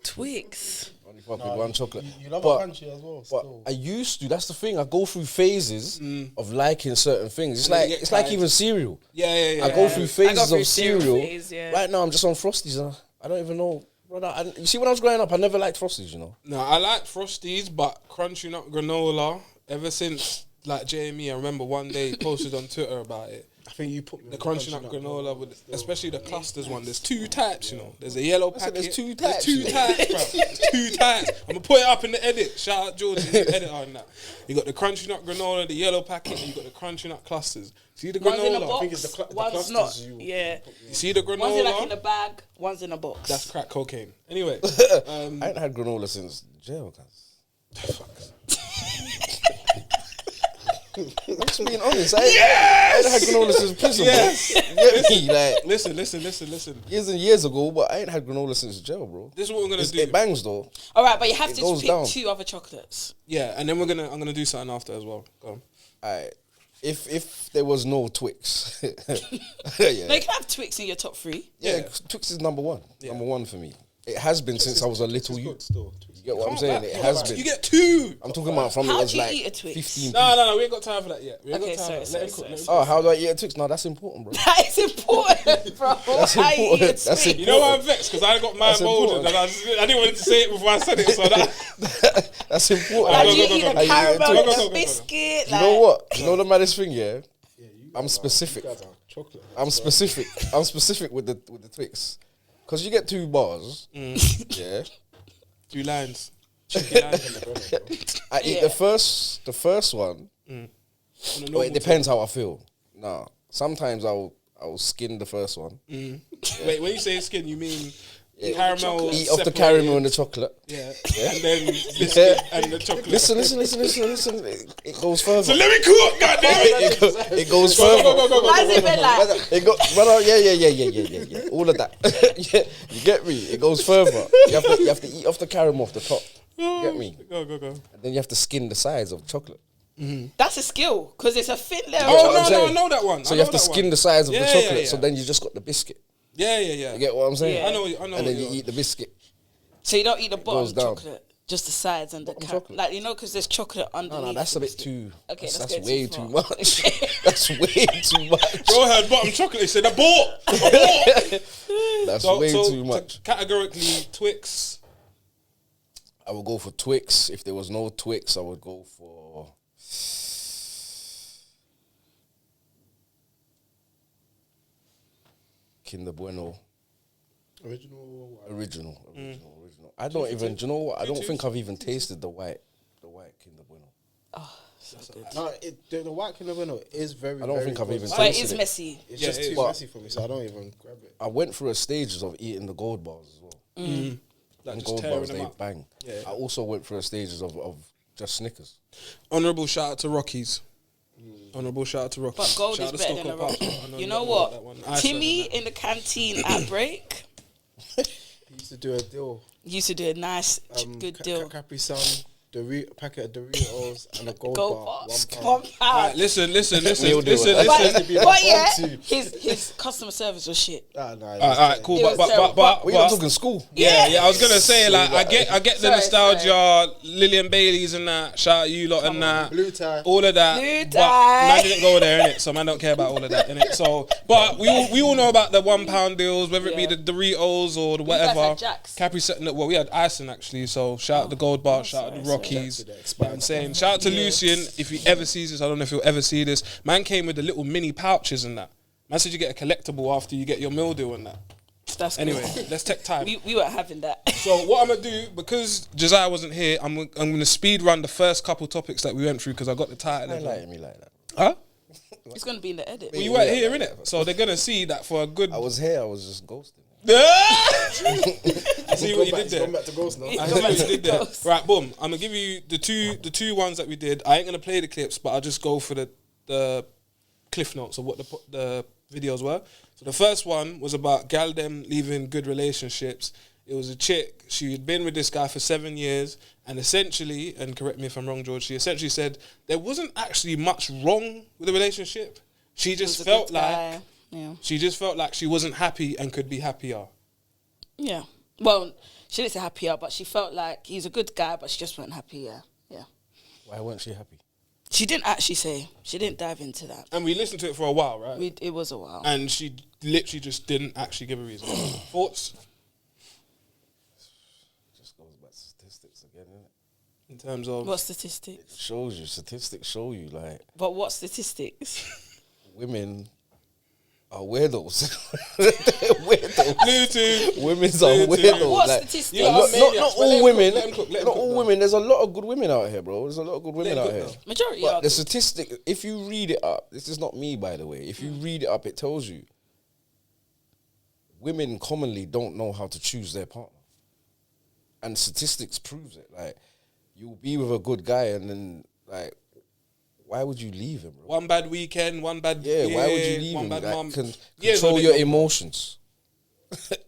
Twix. Only fuck with one chocolate. You love But- a country as well. But Still. I used to. That's the thing. I go through phases of liking certain things. It's And then like you get it's like tired. even cereal. Yeah. I go through phases through of cereal cereal. phase, yeah. Right now, I'm just on Frosties. I don't even know. Brother, you see, when I was growing up, I never liked Frosties. You know. No, I like Frosties, but Crunchy Nut Granola, ever since, like, JME, I remember one day he posted on Twitter about it. I think you put me The on Crunchy Nut Granola, with, especially the clusters one. There's 2 types, you know. There's a yellow said packet. there's 2 There's types, 2 you know. types, bro. There's 2 types. I'm going to put it up in the edit. Shout out George, the editor on that. You got the Crunchy Nut Granola, the yellow packet, and you got the Crunchy Nut clusters. See the One's in a granola? box. think it's the One's clusters not. you- Yeah. You see the One's in like in granola? a bag. One's in a box. That's crack cocaine. Anyway. I ain't had granola since jail, guys. I'm just being honest. I ain't had granola since prison. Yes. Bro. You get me? Like Listen. years and years ago, but I ain't had granola since jail, bro. This is what we're going to do. It bangs though. All right, but you have It to goes pick down. 2 other chocolates. Yeah, and then I'm gonna do something after as well. Go on. Alright. If there was no Twix, No, yeah, you can have Twix in your top 3. yeah, Twix is number one. Number one for me. It has been since I was a little youth. Still. You get what I'm saying? It has been. You get 2. I'm talking about from How it was do you like eat a Twix? 15. No, we ain't got time for that yet. We ain't Okay, got time for sorry, that. Let him cook. sorry. Oh, how do I eat a Twix? No, that's important, bro. That is important, bro. That's How you eat a important. That's Twix. You know why I'm vexed? Because I got my That's molded important. and I didn't want to say it before I said it. So that That's important. How Go, do you go, eat go, a go. caramel Go, and go, a go. biscuit? You know what? You know the maddest thing, yeah? I'm specific. Chocolate. I'm specific. I'm specific with the Twix. Because you get 2 bars, yeah. 2 lines. Cheeky lines. I eat the first one. Well, it depends how I feel. Nah, sometimes I'll skin the first one. Wait, when you say skin, you mean caramel? Eat off the separated? caramel and the chocolate. Yeah. And then biscuit and the chocolate. Listen. It goes further. So let me cook, goddamn. It goes Go, further. go, go, go, go, Why go, is it go, been go. like? It go, brother, yeah. All of that. Yeah, you get me? It goes further. You have to eat off the caramel off the top. You get me? Go. And then you have to skin the sides of chocolate. That's a skill because it's a thin layer. Oh, what I'm no, saying? I know that one. So I you know have to that skin one. the sides of the Yeah, chocolate. yeah. So then you just got the biscuit. Yeah. You get what I'm saying? Yeah. I know. And then you eat the biscuit. So you don't eat the bottom goes down. chocolate, just the sides and the Bottom caramel. chocolate. Like, you know, because there's chocolate underneath. No, that's the a bit biscuit. too. Okay, that's let's go way too too far. much. That's way too much. Bro had bottom chocolate. He said, I bought. That's So way too much. Categorically, Twix. I would go for Twix. If there was no Twix, I would go for Kinder Bueno. Original. I don't even. Do you know what? I don't think I've even tasted the white Kinder Bueno. Oh, so good. No, the white Kinder Bueno is very. I don't think I've even But it tasted is it. messy. It's just too messy for me, so I don't even grab it. I went through stages of eating the gold bars as well. Like And just gold tearing bars, them they up. bang. Yeah. I also went through stages of just Snickers. Honourable shout out to Rockies. Honourable shout out to Rockies. But gold Shout is out to better than a Stockholm rocky. Park. I You know that one. what? Iceland Timmy and that. in the canteen at break He used to do a deal. used to do a nice, good deal. Capri Sun, packet of Doritos, and a gold Gold bar. bars. £1. One Right, pound. listen. Meal deal. But yeah, his customer service was shit. Alright, cool. It was But terrible. We're not talking school. yeah, I was gonna say like I get the Sorry, nostalgia, Lillian Bailey's and that. Shout out you lot and that. Blue tie. All of that. Blue But tie. man didn't go there, innit? So man don't care about all of that, innit? So, but we all know about the £1 deals, whether it be Yeah. the Doritos or the You guys whatever. had Jack's. Capri Sun. Well, we had Icing actually. So shout out the Gold Bar, shout out the Rockies. You know what I'm saying, shout out to Lucian if he ever sees this. I don't know if he'll ever see this. Man came with the little mini pouches and that. Man said you get a collectible after you get your meal deal and that. That's Anyway, good. let's take time. We weren't having that. So what I'm gonna do, because Josiah wasn't here, I'm gonna speed run the first couple topics that we went through because I got the title. Don't lie to me like that. Huh? It's gonna be in the edit. Well, you weren't here, innit? So they're gonna see that for a good. I was here. I was just ghosting. I see what you did there. Going back to ghost now. I see what you did there. Right, boom. I'm gonna give you the two ones that we did. I ain't gonna play the clips, but I'll just go for the cliff notes of what the videos were. So the first one was about gal them leaving good relationships. It was a chick. She had been with this guy for 7 years, and essentially, and correct me if I'm wrong, George, she essentially said there wasn't actually much wrong with the relationship. She just felt like she just felt like she wasn't happy and could be happier. Yeah. Well, she didn't say happier, but she felt like he's a good guy, but she just wasn't happy. Yeah. Why weren't she happy? She didn't actually say. She didn't dive into that. And we listened to it for a while, right? It was a while. And she literally just didn't actually give a reason. Thoughts? Just goes back to statistics again, innit? In terms of What statistics? Shows you. Statistics show you like But what statistics? women are weirdos. They're weirdos. Bluetooth. Women's are weirdos. What like, statistics? You know, not maniacs, but let all him women. cook, let him cook, let him Not cook all now. women. There's a lot of good women out here, bro. There's a lot of good women Let him out here. cook now. Majority But are the good. statistic, if you read it up, this is not me, by the way. If you read it up, it tells you women commonly don't know how to choose their partner, and statistics proves it. Like, you'll be with a good guy, and then like, why would you leave him, bro? One bad weekend, one bad Yeah, why would you leave one him? bad Like, mum. control your emotions.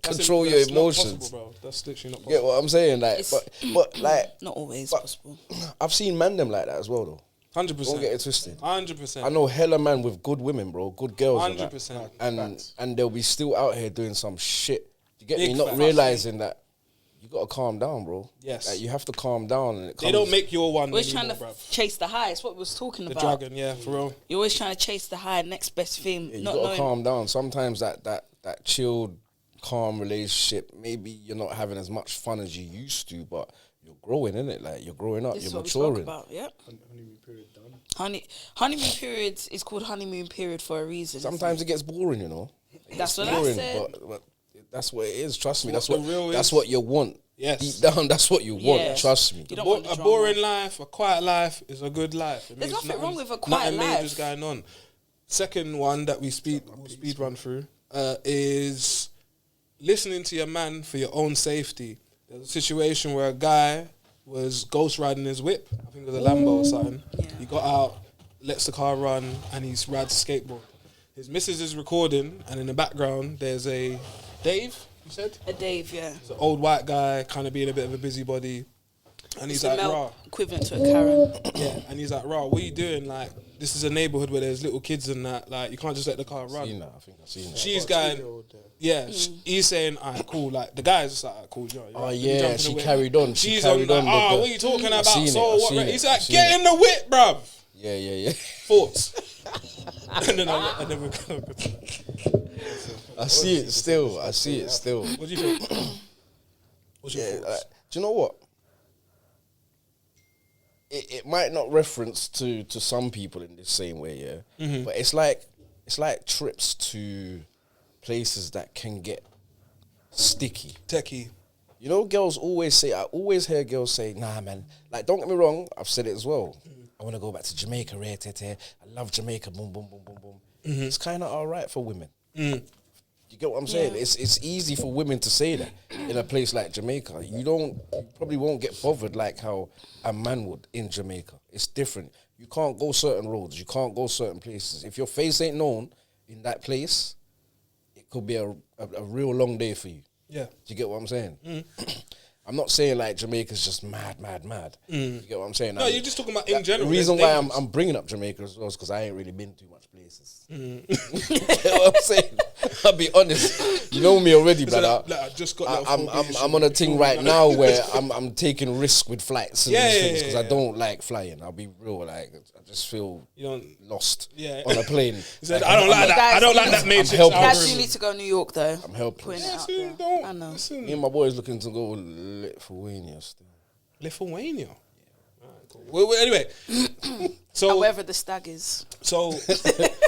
Control your That's not emotions. possible, bro. That's literally not Get possible. what I'm saying? Like, but like, Not always but- possible. I've seen man them like that as well, though. 100%. Don't get it twisted. 100%. I know hella man with good women, bro, good girls, and that. 100%. and they'll be still out here doing some shit. You get Big me? Not facts. realizing that you gotta calm down, bro. Yes. Like, you have to calm down, and They don't make your one We're anymore, trying to bruv. chase the high. It's what we was talking The about. dragon, yeah, for real. You're always trying to chase the high, next best thing. You not gotta knowing. calm down. Sometimes that chilled, calm relationship, maybe you're not having as much fun as you used to, but you're growing, innit? Like, you're growing up, This is you're what we spoke maturing. about. Yep. Honeymoon period done. Honeymoon periods is called honeymoon period for a reason. Sometimes it gets boring, you know. That's what I said. But that's what it is. Trust me. That's what what the real that's is. what you want. Yes. Deep down, that's what you want. Yes. Trust me. You don't want the A drama. boring life, a quiet life is a good life. It There's means nothing wrong with a nothing quiet major's life. going on. Second one that we'll speed run through is listening to your man for your own safety. There's a situation where a guy was ghost riding his whip. I think it was a Lambo or something. Yeah. He got out, lets the car run, and he rides a skateboard. His missus is recording, and in the background there's a Dave. You said A Dave, yeah. it's an old white guy, kind of being a bit of a busybody, and he's It's a like, male "Raw." equivalent to a Karen. Yeah, and he's like, "Raw, what are you doing? Like, this is a neighborhood where there's little kids and that. Like, you can't just let the car run." Seen that. I think I've seen that. She's going, yeah. He's saying, "Alright, cool." Like the guy's just like, "Alright, cool." You know, Oh, you yeah, jump in she the whip. carried on. She She's carried on. Like, on the- what are you talking I've about? seen it, So I've what? seen it, He's I've like, seen "Get it." in the whip, bruv." Yeah. Thoughts. And then I never go. I see it still. What do you think? What's your Yeah, thoughts? do you know what? it might not reference to some people in the same way, yeah. But it's like trips to places that can get sticky. Techie. You know, girls always say, I always hear girls say, nah, man. Like, don't get me wrong, I've said it as well. I want to go back to Jamaica, I love Jamaica, boom, boom, boom, boom, boom. It's kind of all right for women. You get what I'm saying? It's easy for women to say that in a place like Jamaica. You probably won't get bothered like how a man would in Jamaica. It's different. You can't go certain roads. You can't go certain places. If your face ain't known in that place, it could be a real long day for you. Yeah. Do you get what I'm saying? I'm not saying like Jamaica's just mad. You get what I'm saying? No, you're just talking about in general. The reason why I'm bringing up Jamaica as well is because I ain't really been too much places. You get what I'm saying? I'll be honest. You know me already, brother. I just got I'm on a thing right now where I'm taking risk with flights and these things because I don't like flying. I'll be real, like I just feel lost on a plane. Like, I don't like that. I don't like that matrix. You guys do need to go to New York though. I'm helpless. I know. Me and my boys looking to go Lithuania still. Lithuania? Yeah. Right, cool. Well, anyway. So however the stag is. So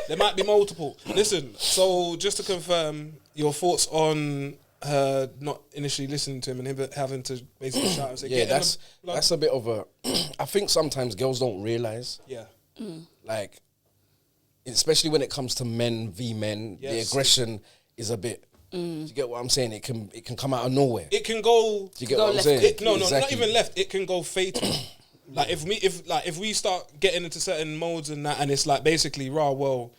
there might be multiple. Listen, so just to confirm your thoughts on her not initially listening to him and him having to basically shout and say, yeah, that's a bit of a I think sometimes girls don't realise. Yeah. Like, especially when it comes to men v men, the aggression is a bit. Do you get what I'm saying? It can come out of nowhere. It can go. Do you get what I'm saying? No, not even left. It can go fatal. Like if we start getting into certain modes and that, and it's like basically, well,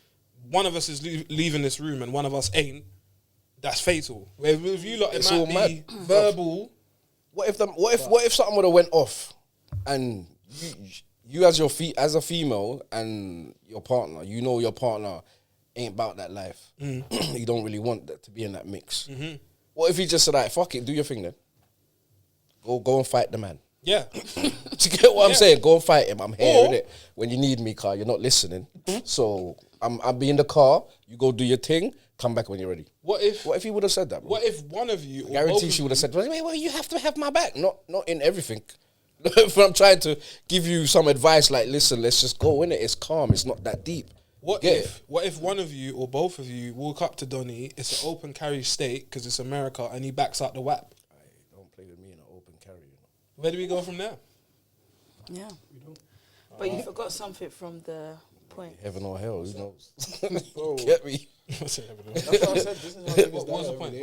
one of us is leaving this room and one of us ain't. That's fatal. Where with you lot, it might be verbal. What if something would have went off, and you as a female and your partner, you know your partner ain't about that life. You don't really want that to be in that mix. What if he just said, "Right, fuck it, do your thing then. Go and fight the man." Yeah. Do you get what I'm saying? Go and fight him. I'm here, innit? When you need me, car, you're not listening. So I'll be in the car. You go do your thing. Come back when you're ready. What if he would have said that, bro? What if one of you, or guarantee she would have said, well, you have to have my back. Not in everything. If I'm trying to give you some advice, like, listen, let's just go in it. It's calm. It's not that deep. What if one of you or both of you walk up to Donny, it's an open carry state because it's America, and he backs out the whap? Don't play with me in an open carry. You know? Where do we go from there? Yeah. But you forgot something from the point. Heaven or hell, who knows? Get me. That's what I said. This is What was the point?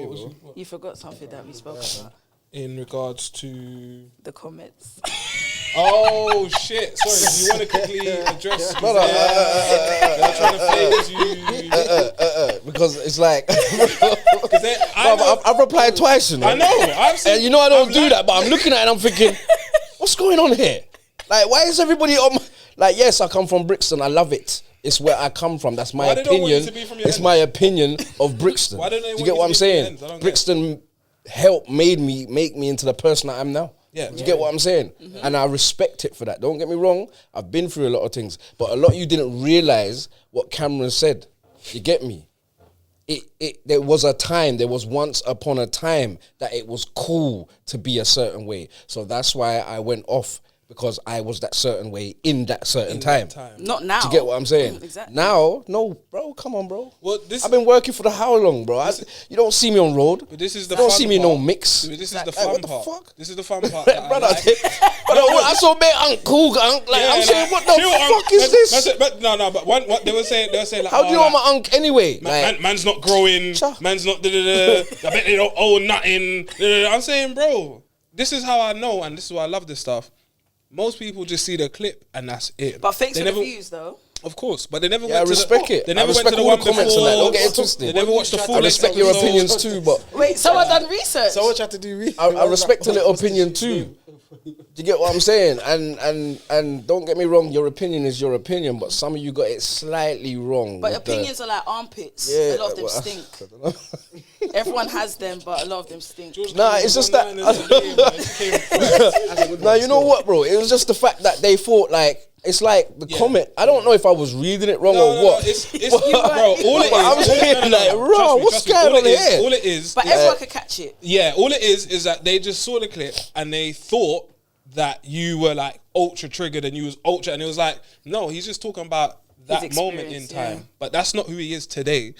You forgot something that we spoke about. In regards to the comments. Oh shit! Sorry, do you want to quickly address? They're trying to phase you. Because it's like, I've replied twice. You know? I know. I've seen. And you know I don't do that, but I'm looking at it and I'm thinking, what's going on here? Like, why is everybody on? Like, yes, I come from Brixton. I love it. It's where I come from. That's my opinion. It's my opinion of Brixton. Why don't they do you get what I'm saying? Brixton make me into the person I am now. Yeah. Do you get what I'm saying? And I respect it for that. Don't get me wrong. I've been through a lot of things, but a lot of you didn't realise what Cameron said. You get me? There was once upon a time that it was cool to be a certain way. So that's why I went off. Because I was that certain way in that certain time. Not now. Do you get what I'm saying? Exactly. Now, no, bro, come on, bro. Well, I've been working for how long, bro? You don't see me on road. But this is the you don't fun see me in part. no mix. Dude, this is the fun what the part. fuck? This is the fun part. Brother, I saw me uncle. Like, I'm saying, what the fuck is this? But what they were saying like, how do you know my uncle anyway? Man's not growing. Man's not. I bet they don't own nothing. I'm saying, bro, this is how I know, and this is why I love this stuff. Most people just see the clip and that's it. But thanks for the views, though. Of course, but they never went I to respect the, it. They never I went to respect the all one the comments before. and that. Don't get it twisted. They never watched the full. I respect your opinions too, but wait, someone done research. Someone tried to do research. I respect a little opinion too. Do you get what I'm saying? And don't get me wrong, your opinion is your opinion, but some of you got it slightly wrong. But opinions are like armpits. Yeah, a lot of them stink. Everyone has them, but a lot of them stink. Nah, it's just that. Nah, you know what, bro? It was just the fact that they thought like. It's like the comment. I don't know if I was reading it wrong or what. It's bro. All it is. I'm saying like, bro, what's going on here? All it is. But everyone could catch it. Yeah, all it is that they just saw the clip and they thought that you were like ultra triggered and you was ultra, and it was like, no, he's just talking about that moment in time, yeah. but that's not who he is today.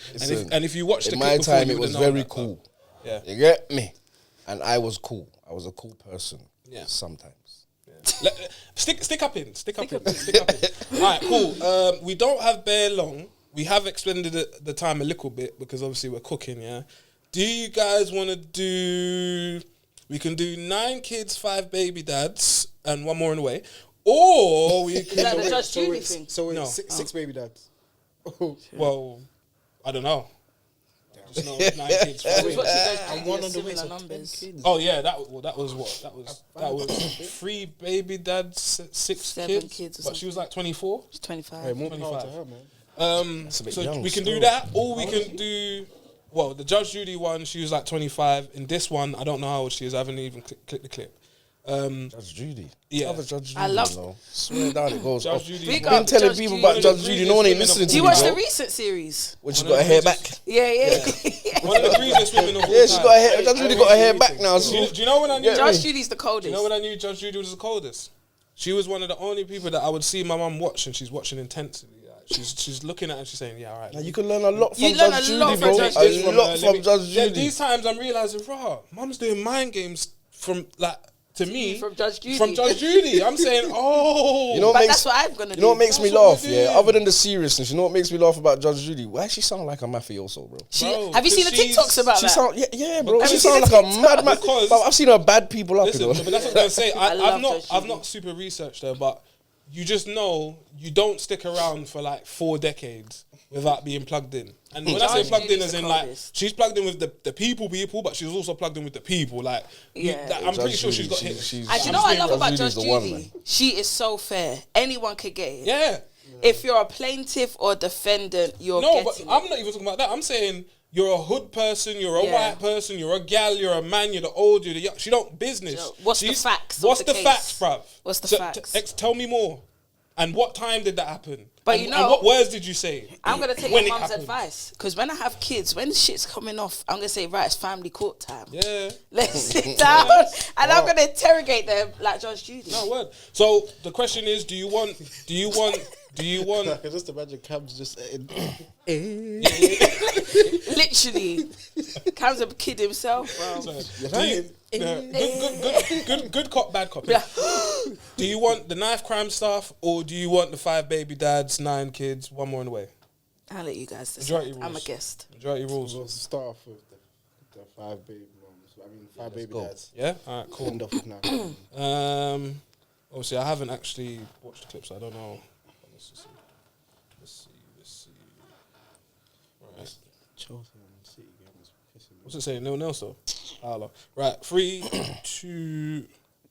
And if you watch the in clip my before, time, you it was would've known very that, cool. Yeah. You get me? And I was cool. I was a cool person. Yeah. Sometimes. Stick up in. All right, cool. We don't have bare long. We have extended the time a little bit because obviously we're cooking, yeah? Do you guys want to do... We can do 9 kids, 5 baby dads, and 1 more in the way. Or we can... Is that the Judge Judy thing? So it's No. six baby dads. Well, I don't know. Just know 9 kids, 5 baby dads. And one on the way, similar so numbers. 10 kids. Oh yeah, that was what? That was 3 baby dads, 6 7 kids. kids or But she was like 24. It's 25. Hey, more power 25. to her, man. That's a bit So young we can do still. that, or we can do. Well, the Judge Judy one, she was like 25. In this one, I don't know how old she is. I haven't even clicked the clip. Judge Judy. Yeah. Other Judge Judy, I love- you know. Swear down, it goes Judge off. Judy's Big one. Been up telling Judge people Judy. about Judge Judy. No one ain't listening Do to you me, watch bro. the recent series? When she One got of her the hair greatest- back. Yeah. One of the greatest women of all Yeah, she time. got her hair. Judge Judy got her hair back now. Do you know when I knew? Judge Judy's the Do coldest. you know when I knew Judge Judy was the coldest? She was one of the only people that I would see my mum watch, and she's watching intensely. Like, she's looking at it and she's saying, "Yeah, all right." Now, you can learn a lot from You learn Judge a lot Judy, from bro. Judge A Judy. lot from Judge Yeah, Judy. these times I'm realizing, raw, mum's doing mind games from like to me from Judge Judy. From Judge Judy, I'm saying, oh, You know what But makes, that's what I'm gonna you know what do. makes me That's what laugh, we're yeah? doing. Other than the seriousness, you know what makes me laugh about Judge Judy? Why she sound like a mafioso, bro? Bro, Have you seen the 'cause she's- TikToks about She that? sound, yeah, bro. Have She you seen sound the like a TikTok? madman. Because- But I've seen her bad people up, Listen, you know. but that's what I was gonna say. I love Judge I've Judy. not super researched her, but you just know you don't stick around for like 4 decades without being plugged in. And when I say Judge plugged in, Judy's as the in like coldest. she's plugged in with the people, but she's also plugged in with the people. Like, Yeah. I'm pretty Judge sure she's Judy, got hit. And you know what I love Judge about Judy's Judge the one, Judy? man. She is so fair. Anyone could get it. Yeah. If you're a plaintiff or defendant, you're No, getting but it. I'm not even talking about that. I'm saying you're a hood person, you're a Yeah. white person, you're a gal, you're a man, you're the old, you're the young. She don't business. So what's the facts of What's the the case? facts, bruv? What's the So, facts? tell me more. And what time did that happen? But and, you and know- what words did you say? I'm going to take when your it mum's happened? advice. Because when I have kids, when shit's coming off, I'm going to say, right, it's family court time. Yeah. Let's sit down. And I'm going to interrogate them like Judge Judy. No word. So the question is, do you want I can just imagine Cam's just Literally. Cam's a kid himself, bro. do you, good cop, bad cop. Yeah. Do you want the knife crime stuff, or do you want the 5 baby dads, 9 kids, 1 more in the way? I'll let you guys Majority decide. I'm a rules. guest. Majority rules. We'll start off with the 5 baby moms. I mean, 5 baby go. dads. Yeah. All right. Cool. End off with now. Obviously, I haven't actually watched the clips. So I don't know. Let's see. Right. Chelsea and City game was pissing me. What's it saying? No one else though. Hello. Right. 3, 2.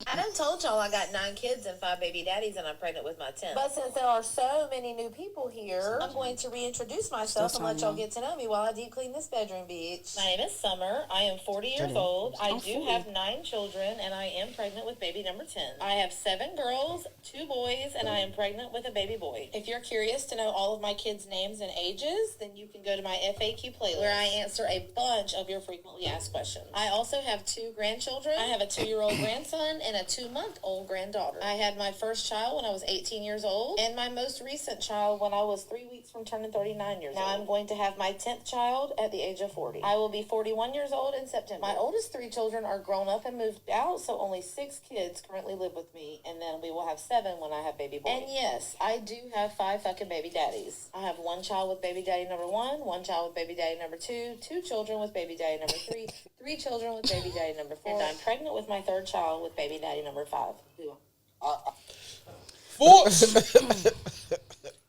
I done told y'all I got 9 kids and 5 baby daddies, and I'm pregnant with my 10th. But since there are so many new people here, I'm going to reintroduce myself and let y'all get to know me while I deep clean this bedroom, bitch. My name is Summer. I am 40 years old. I do have 9 children, and I am pregnant with baby number 10. I have 7 girls, 2 boys, and I am pregnant with a baby boy. If you're curious to know all of my kids' names and ages, then you can go to my FAQ playlist, where I answer a bunch of your frequently asked questions. I also have 2 grandchildren. I have a 2-year-old grandson and a 2-month-old granddaughter. I had my first child when I was 18 years old, and my most recent child when I was 3 weeks from turning 39 years old. Now I'm going to have my 10th child at the age of 40. I will be 41 years old in September. My oldest 3 children are grown up and moved out, so only 6 kids currently live with me, and then we will have 7 when I have baby boy. And yes, I do have 5 fucking baby daddies. I have 1 child with baby daddy number 1, 1 child with baby daddy number 2, 2 children with baby daddy number 3, 3 children with baby daddy number 4, and I'm pregnant with my 3rd child with baby daddy number 5. Thoughts?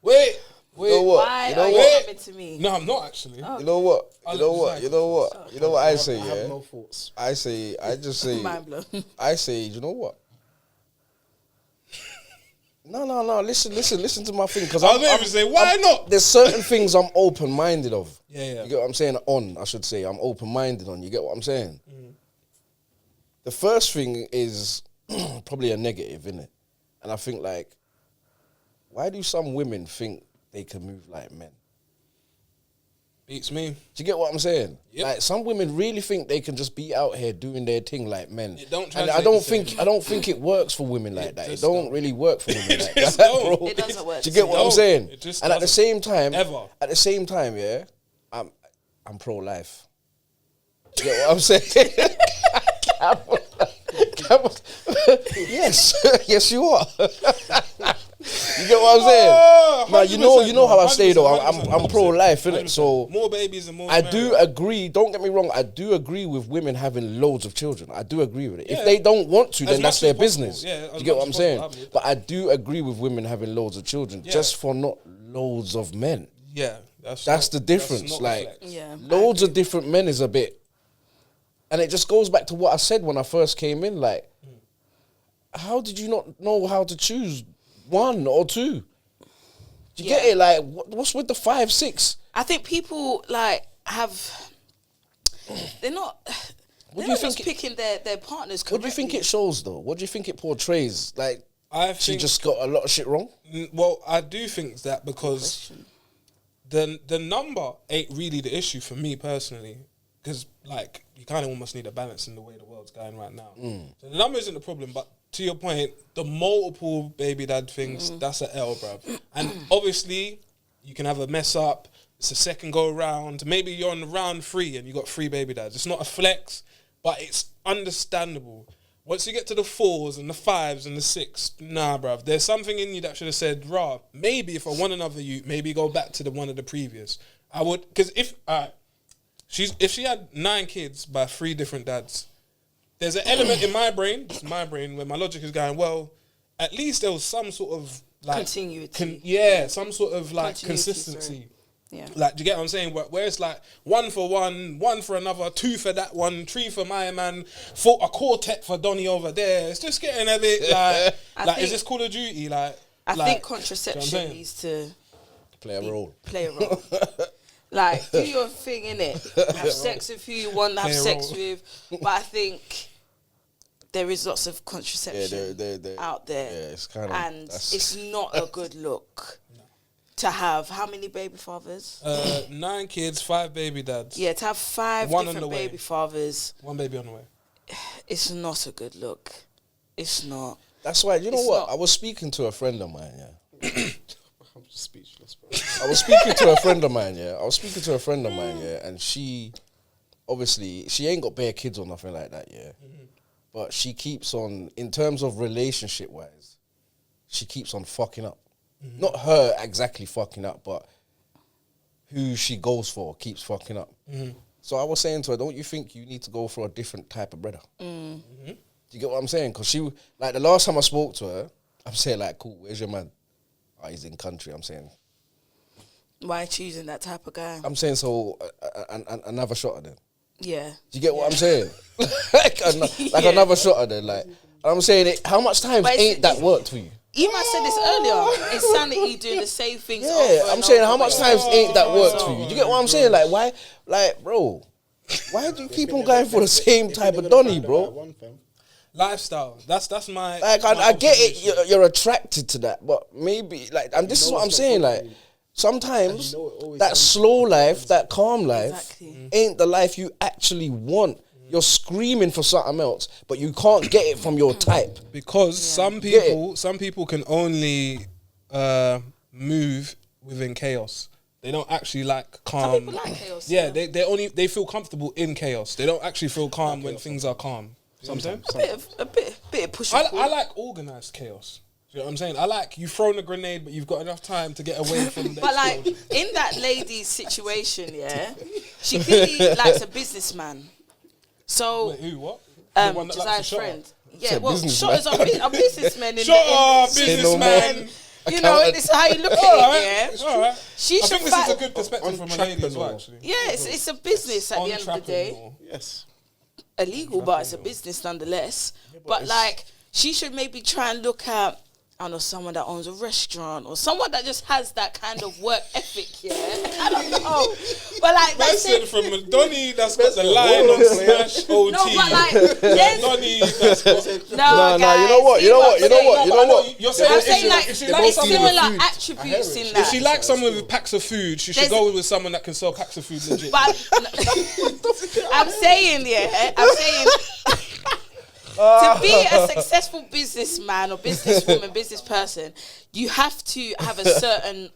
Wait. You know what? Why You know are you what? coming to me? No, I'm not actually. You know what? You know what? You know what? You know what I say, I have yeah? no thoughts. I just say, Mind blown. I say, you know what? No. Listen to my thing, because I was going to say, why not? There's certain things I'm open-minded of. Yeah. You get what I'm saying? I should say. I'm open-minded on. You get what I'm saying? The first thing is probably a negative, innit? And I think, like, why do some women think they can move like men? Beats me. Do you get what I'm saying? Yep. Like some women really think they can just be out here doing their thing like men. It don't and translate I don't think it works for women like that. It don't really work for women like that, just don't. bro. It doesn't work. Do you get what I'm saying? It just And at the doesn't. same time, Ever. yeah, I'm pro-life. Do you get what I'm saying? Yes, yes, you are. You get what I'm saying? Now you know how I say though. I'm pro-life, innit? So more babies and more. I do agree. Don't get me wrong. I do agree with women having loads of children. I do agree with it. Yeah. If they don't want to, As then that's much as their possible. business. Yeah, Do as you get much what I'm as saying? possible. But I do agree with women having loads of children, Yeah. just for not loads of men. Yeah, That's the difference. not Like reflex. Yeah. loads of different men is a bit, and it just goes back to what I said when I first came in. Like, how did you not know how to choose one or two? Do you get it? Like, what's with the 5, 6? I think people like they're not. What They're do you not just think picking their partners correctly. What do you think it shows, though? What do you think it portrays? Like, I she think, just got a lot of shit wrong. Well, I do think that because the number ain't really the issue for me personally, because like you kind of almost need a balance in the way the world's going right now. So the number isn't the problem, but to your point, the multiple baby dad things, that's a L, bruv. And obviously, you can have a mess up. It's a second go round. Maybe you're on round 3 and you got 3 baby dads. It's not a flex, but it's understandable. Once you get to the 4s and the 5s and the 6, nah, bruv. There's something in you that should have said, rah, maybe if I want another you, maybe go back to the one of the previous. I would, because if she had 9 kids by 3 different dads, there's an element in my brain, where my logic is going, well, at least there was some sort of like continuity. some sort of like Continuity, consistency. sorry. Yeah. Like, do you get what I'm saying? Where it's like 1 for one, 1 for another, 2 for that one, 3 for my man, 4 a quartet for Donny over there. It's just getting a bit like is this Call of Duty? I think contraception needs to play a role. Like, do your thing, innit? Have sex with who you want to have sex with. But I think there is lots of contraception out there. Yeah, it's kind of, and it's not a good look to have how many baby fathers? 9 kids, 5 baby dads. Yeah, to have 5 different baby fathers. 1 baby on the way. It's not a good look. It's not. That's why, you know It's what? not. I was speaking to a friend of mine, yeah. I'm speechless, bro. I was speaking to a friend of mine, yeah. And she, obviously, she ain't got bare kids or nothing like that, yeah. But she keeps on, in terms of relationship-wise, she keeps on fucking up. Not her exactly fucking up, but who she goes for keeps fucking up. So I was saying to her, don't you think you need to go for a different type of brother? Do you get what I'm saying? Because she, like, the last time I spoke to her, I'm saying, like, cool, where's your man? Oh, he's in country, I'm saying. Why choosing that type of guy? I'm saying, so, another shot at them. Yeah. Do you get what I'm saying? like another shot at them. Like, I'm saying, how much times ain't that worked for you? Eman said this earlier. Insanity doing the same things. Yeah, I'm saying, how much times ain't that worked for you? Do you get what I'm saying? Like, why, like, bro, why do you keep on going for the same type of Donny, bro? Lifestyle. That's my. Like, I get it. You're attracted to that, but maybe, like, and this is what I'm saying. Like, sometimes that slow life, that calm life, ain't the life you actually want. You're screaming for something else, but you can't get it from your type. Because some people can only move within chaos. They don't actually like calm. Some people like chaos. Yeah, they feel comfortable in chaos. They don't actually feel calm when things are calm. Sometimes A bit of push and pull. I like organised chaos. You know what I'm saying? I like you thrown a grenade, but you've got enough time to get away from the But like in that lady's situation, yeah, she clearly likes a businessman. So wait, who? What? The one that likes to Josiah's shut friend. up? Yeah, well, shotters are businessmen. Shut up, businessman. You know, this is how you look at it. Yeah, All right. she I should think this fight. is a good perspective from a lady as well. Actually, Yeah, it's a business at the end of the day. Yes. Illegal, but it's a business nonetheless. But like, she should maybe try and look at I don't know, someone that owns a restaurant or someone that just has that kind of work ethic, yeah. I don't know. But like Person from Donny that's got the line on Smash OT. No, but like there's Donny that's got no, you know what? You're saying I'm saying like if she there's likes someone similar attributes in that. if she likes someone with packs of food, she should go with someone that can sell packs of food legit. But I'm saying, to be a successful businessman or businesswoman, business person, you have to have a certain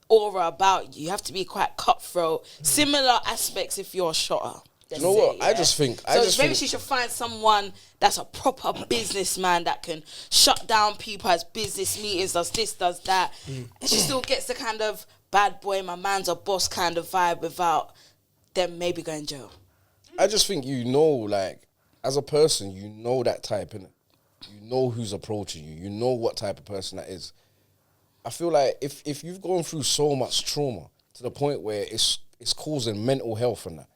aura about you. You have to be quite cutthroat. Similar aspects if you're a shotter. You know what? I just think. Maybe she should find someone that's a proper businessman that can shut down people as business meetings, does this, does that. And she still gets the kind of bad boy, my man's a boss kind of vibe without them maybe going jail. I just think like, as a person, you know that type, innit? You know who's approaching you. You know what type of person that is. I feel like if you've gone through so much trauma to the point where it's causing mental health and that,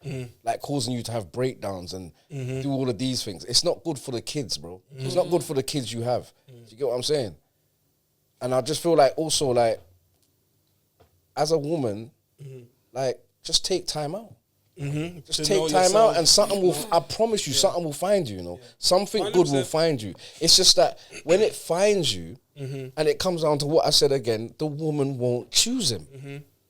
like causing you to have breakdowns and do all of these things, it's not good for the kids, bro. It's not good for the kids you have. Do you get what I'm saying? And I just feel like also, like, as a woman, like, just take time out. Just take time out and something will, I promise you, something will find you, you know. Something 100%. Good will find you. It's just that when it finds you, and it comes down to what I said again, the woman won't choose him.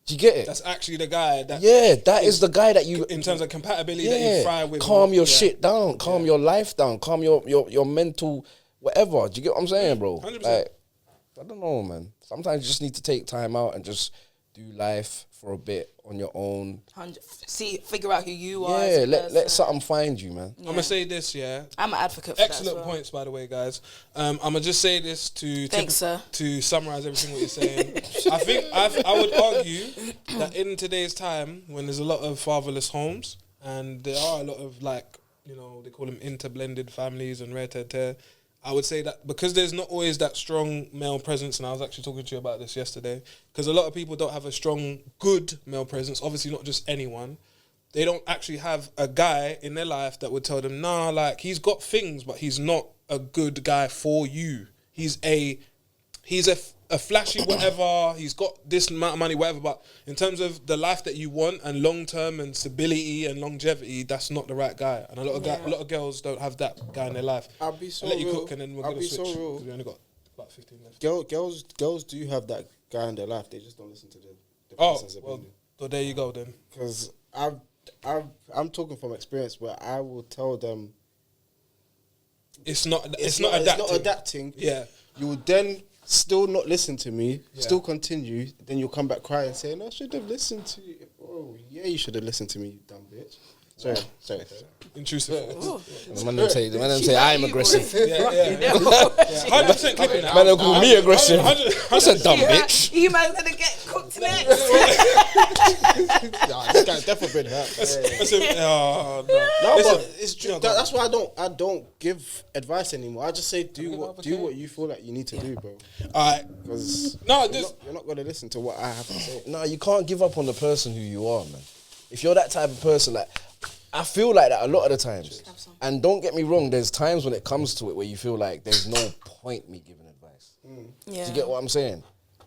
Do you get it? That's actually the guy that... Yeah, that is the guy that you... In terms of compatibility that you thrive with. Calm your shit down. Calm your life down. Calm your mental whatever. Do you get what I'm saying, bro? 100%. Like, I don't know, man. Sometimes you just need to take time out and just do life for a bit on your own. Figure out who you are. Yeah, let something find you, man. I'm gonna say this, yeah. I'm an advocate for Excellent that as well. points, by the way, guys. I'm gonna just say this to summarize everything what you're saying. I would argue that in today's time, when there's a lot of fatherless homes and there are a lot of, like, you know, they call them interblended families and rare tear. I would say that because there's not always that strong male presence, and I was actually talking to you about this yesterday, because a lot of people don't have a strong, good male presence, obviously not just anyone. They don't actually have a guy in their life that would tell them, nah, like, he's got things, but he's not a good guy for you. He's a flashy whatever, he's got this amount of money, whatever, but in terms of the life that you want and long-term and stability and longevity, that's not the right guy. And a lot of girls don't have that guy in their life. I'll be so let you real. cook and then we're going to switch. So real. We only got about 15 left. Girls do have that guy in their life. They just don't listen to the person's opinion. So there you go then. Because I'm talking from experience where I will tell them it's not adapting. Yeah. You will then still not listen to me, still continue, then you'll come back crying and say, no, I should have listened to you. Oh, yeah, you should have listened to me, you dumb bitch. Sorry. Intrusive. The man them say I'm aggressive. 100% clipping that. Man, they call me aggressive. That's a dumb bitch. You man gonna get cooked next. This guy's definitely been hurt. That's why I don't give advice anymore. I just say do what you feel like you need to do, bro. Because you're not gonna listen to what I have to say. No, you can't give up on the person who you are, man. If you're that type of person, like, I feel like that a lot of the times. And don't get me wrong, there's times when it comes to it where you feel like there's no point me giving advice. Yeah. Do you get what I'm saying?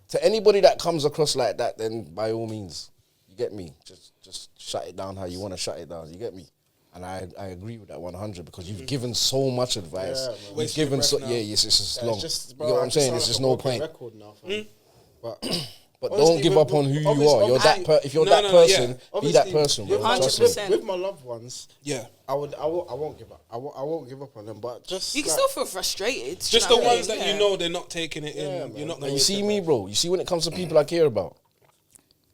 To anybody that comes across like that, then by all means, you get me. Just shut it down how you want to shut it down. You get me? And I agree with that 100 because you've given so much advice. You've given so it's just long. You get what I'm saying? There's just no point. But don't give up on who you are. You're that. If you're that person, be that person. 100%. With my loved ones, I won't give up. I won't give up on them. But just you can still feel frustrated. Just the ones that you know they're not taking it in. You're not. You see me, bro. You see when it comes to people I care about,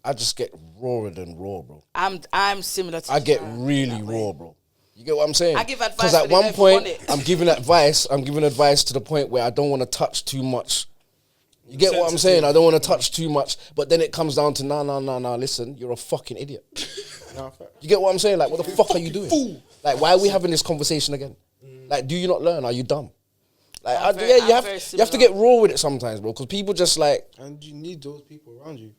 I just get rawer than raw, bro. I'm similar to. I get really raw, bro. You get what I'm saying? I give advice because at one point I'm giving advice. I'm giving advice to the point where I don't want to touch too much. You get what I'm saying? I don't want to touch too much, but then it comes down to nah. Listen, you're a fucking idiot. You get what I'm saying? Like, what the fuck are you doing? Fool. Like, why are we having this conversation again? Like, do you not learn? Are you dumb? Like, you have to get raw with it sometimes, bro. Because people just like, and you need those people around you.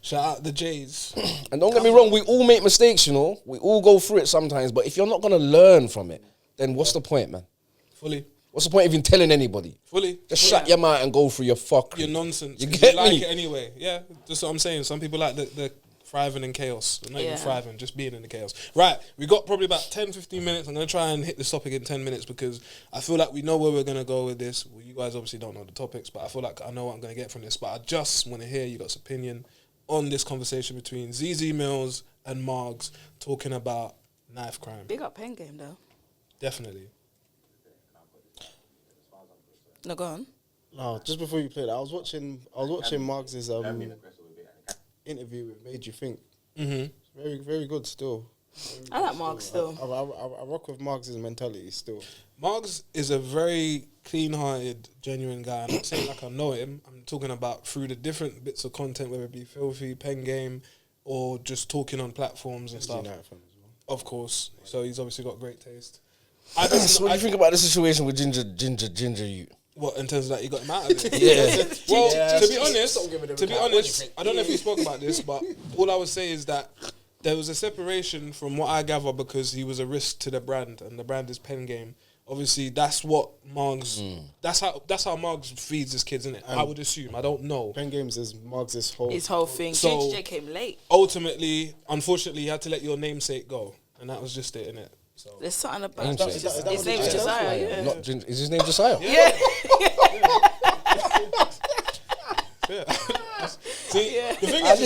Shout out the Jays. And don't get me wrong, we all make mistakes, you know. We all go through it sometimes. But if you're not gonna learn from it, then what's the point, man? Fully. What's the point of even telling anybody? Fully. Just shut your mouth and go through your fuck. Your nonsense. You 'cause get like me? it anyway. Yeah, that's what I'm saying. Some people like the thriving in chaos. Not even thriving, just being in the chaos. Right, we got probably about 10, 15 minutes. I'm going to try and hit this topic in 10 minutes because I feel like we know where we're going to go with this. Well, you guys obviously don't know the topics, but I feel like I know what I'm going to get from this. But I just want to hear you guys' opinion on this conversation between ZZ Mills and Margs talking about knife crime. Big up pen game though. Definitely. No, go on. No, just before you play that, I was watching Margs's interview with Made You Think. Mm-hmm. Very, very good still. I like Margs still. I rock with Margs's mentality still. Margs is a very clean-hearted, genuine guy. I'm not saying like I know him. I'm talking about through the different bits of content, whether it be filthy, pen game, or just talking on platforms and stuff. Of course. So he's obviously got great taste. So what do you think about the situation with Ginger you? What, in terms of that, you got him out of it? Yeah. Well, to be honest, I don't know if you spoke about this, but all I would say is that there was a separation from what I gather because he was a risk to the brand, and the brand is pen game. Obviously, that's what Margs. That's how Margs feeds his kids, innit? I would assume. I don't know. Pen games is Margs' whole thing. So JJ came late. Ultimately, unfortunately, you had to let your namesake go, and that was just it, innit? So there's something about Namesake. his name is Josiah. Yeah. Not Ginger. Is his name Josiah? Yeah. See, the thing I is,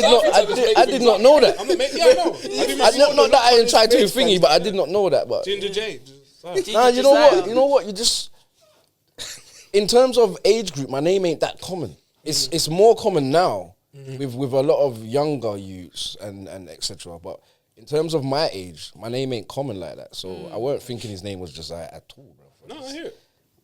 did not know that. I'm not making. Yeah, I know. Not that I ain't trying to thingy, but I did not know that. But Ginger J. nah, you know what? You know what? You just in terms of age group, my name ain't that common. It's more common now with a lot of younger youths and etc. But in terms of my age, my name ain't common like that. So I weren't thinking his name was Josiah at all, bro. No, I hear it.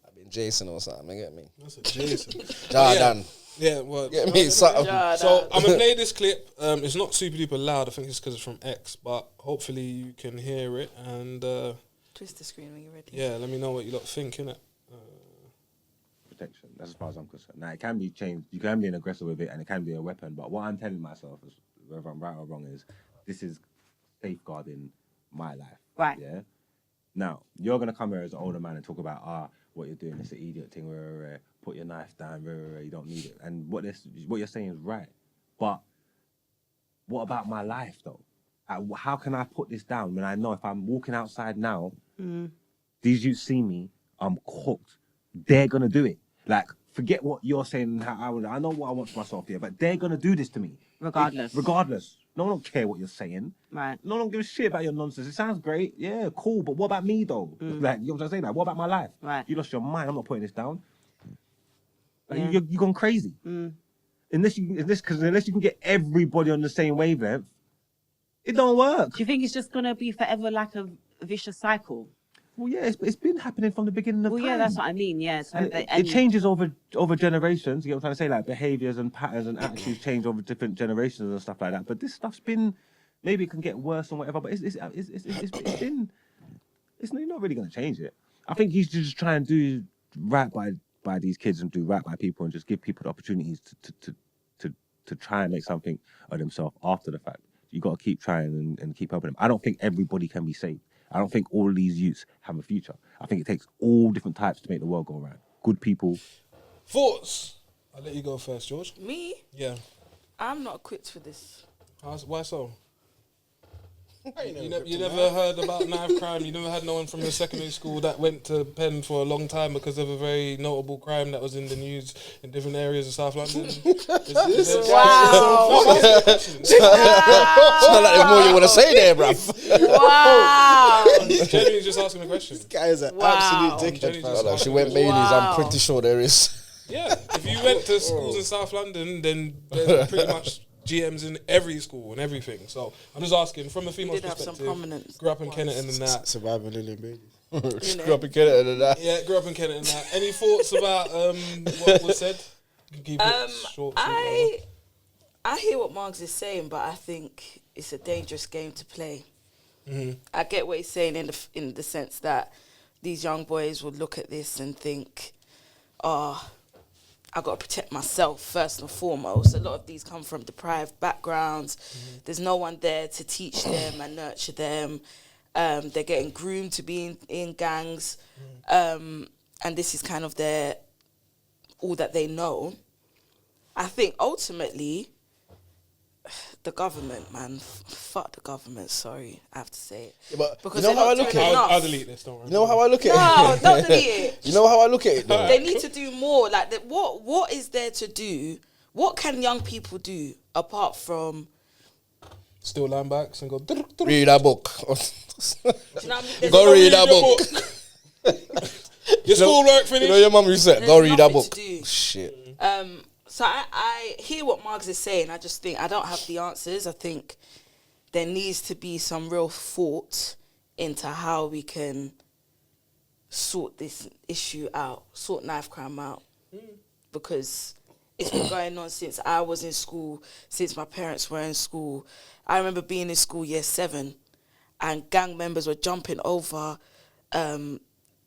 I've been Jason or something. You get me? That's a Jason. Jordan. Yeah, well, Get me something. so I'm gonna play this clip. It's not super duper loud. I think it's because it's from X, but hopefully you can hear it. And Twist the screen when you're ready. yeah, let me know what you lot think, innit? Protection. That's as far as I'm concerned. Now it can be changed. You can be an aggressor with it, and it can be a weapon. But what I'm telling myself, is, whether I'm right or wrong, is this is safeguarding my life. Right. Yeah. Now you're gonna come here as an older man and talk about what you're doing. It's an idiot thing. Put your knife down. You don't need it. And what you're saying is right. But what about my life though? How can I put this down when I know if I'm walking outside now, these youths see me, I'm cooked. They're gonna do it. Like, forget what you're saying. I know what I want for myself here, but they're gonna do this to me. Regardless. No one don't care what you're saying. Right. No one don't give a shit about your nonsense. It sounds great. Yeah, cool. But what about me though? Like, you know what I'm saying? Like, what about my life? Right. You lost your mind. I'm not putting this down. Like, you're gone crazy. Unless you can get everybody on the same wavelength, it don't work. Do you think it's just going to be forever like a vicious cycle? Well, yeah, it's been happening from the beginning of time. Well, yeah, that's what I mean, yeah. So And it changes over generations. You know what I'm trying to say? Like, behaviours and patterns and attitudes change over different generations and stuff like that. But this stuff's been, maybe it can get worse and whatever, but it's not really going to change it. I think he's just trying to do right by these kids and do right by people and just give people the opportunities to try and make something of themselves after the fact. You got to keep trying and keep helping them. I don't think everybody can be saved. I don't think all these youths have a future. I think it takes all different types to make the world go around. Good people. Thoughts? I'll let you go first, George. Me? Yeah. I'm not equipped for this. Why so? You never heard about knife crime? You never had no one from your secondary school that went to pen for a long time because of a very notable crime that was in the news in different areas of South London? Wow. Sound like there's more you want to say there, bruv. Wow. Genuinely just asking a question. This guy is an absolute dickhead. Genuinely just She went Bailey's. Wow. I'm pretty sure there is. Yeah, if you went to schools in South London, then there's pretty much GMs in every school and everything. So I'm just asking from a female's did have some perspective. prominent Grew up in Kennington and that. Surviving Lily Baby. Grew up in Kennington and that. Yeah, grew up in Kennington and that. Any thoughts about what was said? You can keep it short. I hear what Margs is saying, but I think it's a dangerous game to play. I get what he's saying in the sense that these young boys would look at this and think, I got to protect myself first and foremost. A lot of these come from deprived backgrounds. There's no one there to teach them and nurture them. They're getting groomed to be in gangs. and this is kind of their all that they know. I think ultimately, the government, man, fuck the government. Sorry, I have to say it. Yeah, but because you know they're how I not look doing at it? enough. I'll delete this, don't worry. You know how I look at it? No, don't delete it. You know how I look at it, though? They need to do more. Like, what is there to do? What can young people do apart from Still line backs and go. Read a book. do you know what I mean? There's Go read a your book. Your schoolwork finished. You know your mum said, go read a nothing book. to do. Shit. So I hear what Margs is saying. I just think I don't have the answers. I think there needs to be some real thought into how we can sort this issue out, sort knife crime out, because it's been going on since I was in school, since my parents were in school. I remember being in school year 7, and gang members were jumping over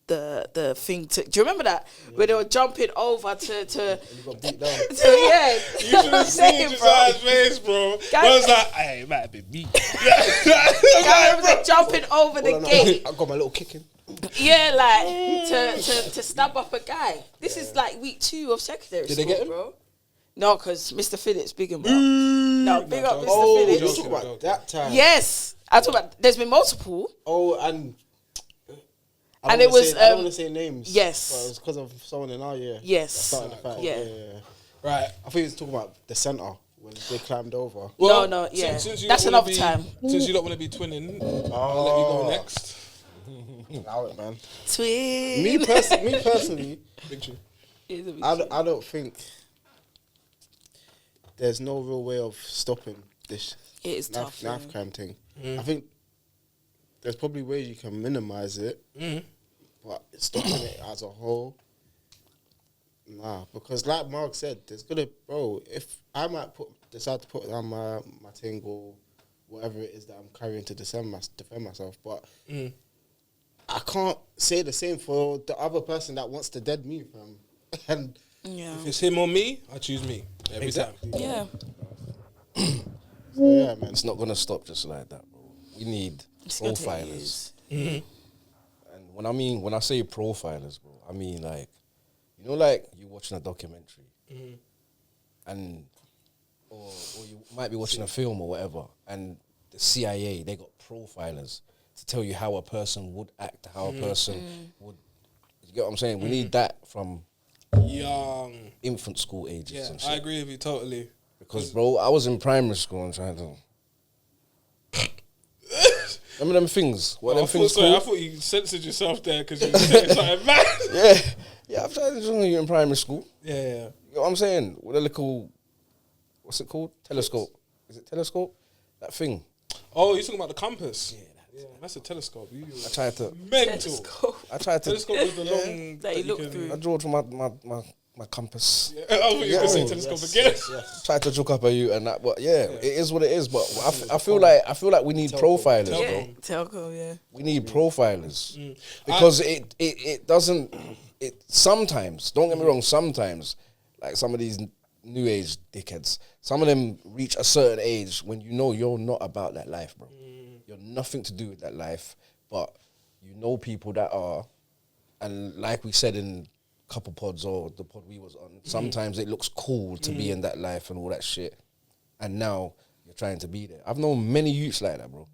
the thing to. Do you remember that? Yeah. Where they were jumping over to And you got beat down. yeah. You should have seen Josiah's face, bro. I was like, hey, it might have been me. Gang members were jumping over the gate. I got my little kicking. Yeah, like to stab up a guy. This is like week 2 of secondary school, they get him? bro. No, because Mr. Phillips, big him up. No, big up Mr. You're Phillips. talking about that time. Yes, I talk about. There's been multiple. Oh, and And it was, I don't want to say names. yes. But it was because of someone in our year. Yes. That started the fight. Yeah. Right. I think he was talking about the centre when they climbed over. Well, no, yeah. Since you That's don't wanna another time. Since you don't want to be twinning, I'll let you go next. Allow it, man. Twin. Me personally, It's a big I don't think there's no real way of stopping this It is tough, knife man. crime thing. I think there's probably ways you can minimise it, but stopping it as a whole, nah. Because like Mark said, there's gonna, bro. If I might decide to put down my thing or whatever it is that I'm carrying to defend myself, but I can't say the same for the other person that wants to dead me, fam. And Yeah. If it's him or me, I choose me every time. Yeah. so yeah, man. It's not going to stop just like that, bro. We need It's gonna take profilers. years. And when I say profilers, bro, I mean like, you know, like you watching a documentary, and or you might be watching a film or whatever, and the CIA, they got profilers to tell you how a person would act, how a person would. You get what I'm saying? We need that from Young. infant school ages. Yeah, and shit. I agree with you totally. Because, bro, I was in primary school and trying to. Remember them things? What them things I called? thought you censored yourself there because you were saying something mad. Yeah, I've tried to do you in primary school. Yeah. You know what I'm saying? With a little, what's it called? Telescope. Is it telescope? That thing. Oh, you're talking about the compass? Yeah, that's a telescope. I tried to. Mental. I tried to. Telescope with the long That you look through. I drew from my compass. Yeah, I thought you were going to say telescope again. Tried to joke up at you and that, but yeah, it is what it is. But I feel like we need profilers, bro. Telco, yeah. We need profilers because it doesn't. It sometimes, don't get me wrong, sometimes like some of these new age dickheads, some of them reach a certain age when you know you're not about that life, bro. You're nothing to do with that life, but you know people that are, and like we said in a couple pods or the pod we was on, sometimes it looks cool to be in that life and all that shit, and now you're trying to be there. I've known many youths like that, bro.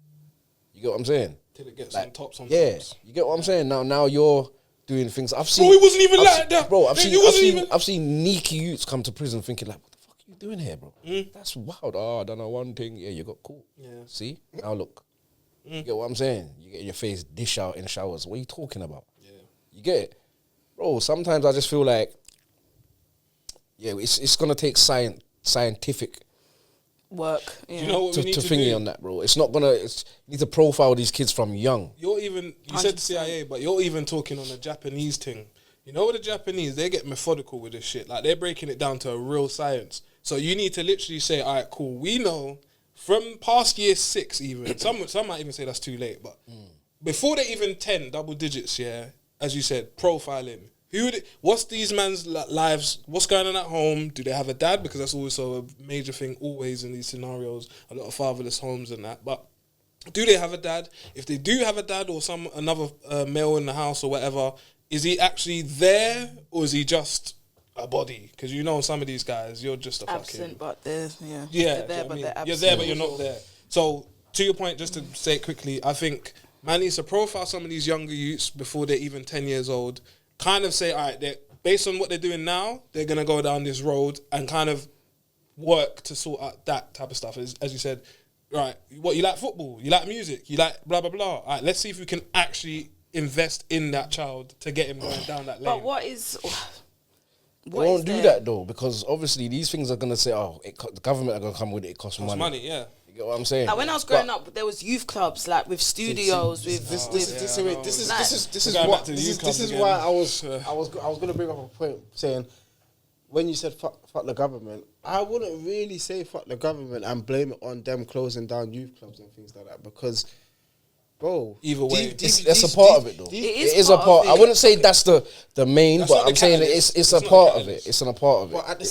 You get what I'm saying? Till it gets Like, on top sometimes. yeah, you get what I'm saying. Now you're doing things. I've seen. Bro, it wasn't even like that. Bro, It I've seen sneaky youths come to prison thinking like, what the fuck are you doing here, bro? That's wild. Oh, I don't know one thing. Yeah, you got caught. Yeah. See, now look. You get what I'm saying? You get your face dish out in showers. What are you talking about? Yeah. You get it, bro. Sometimes I just feel like, yeah, it's gonna take scientific Work. Yeah. Do you know what we need to to thingy do? on that, bro. It's not gonna. You need to profile these kids from young. You said the CIA, but you're even talking on the Japanese thing. You know what the Japanese, they get methodical with this shit. Like, they're breaking it down to a real science. So you need to literally say, all right, cool, we know from past year 6 even, some might even say that's too late, but before they even 10 double digits, yeah, as you said, profiling. What's these man's lives? What's going on at home? Do they have a dad? Because that's also a major thing always in these scenarios. A lot of fatherless homes and that. But do they have a dad? If they do have a dad or another male in the house or whatever, is he actually there or is he just a body? Because you know some of these guys, you're just a absent, but they're they're they're there, but they're absent. You're there, but you're not there. So to your point, just to say it quickly, I think man needs to profile some of these younger youths before they're even 10 years old. Kind of say, all right, based on what they're doing now, they're gonna go down this road and kind of work to sort out that type of stuff. As you said, right? What you like football, you like music, you like blah blah blah. All right, let's see if we can actually invest in that child to get him going down that lane. But what is? They won't do that though, because obviously these things are gonna say, "Oh, the government are gonna come with it. It costs money." Yeah, you get what I'm saying. Like when I was growing up, there was youth clubs like with studios. This is why I was gonna bring up a point saying when you said fuck the government, I wouldn't really say fuck the government and blame it on them closing down youth clubs and things like that because. Bro, either way, that's a part of it though. It is a part. I wouldn't say that's the main, but I'm saying it's a part of it. It's a part of it. But at the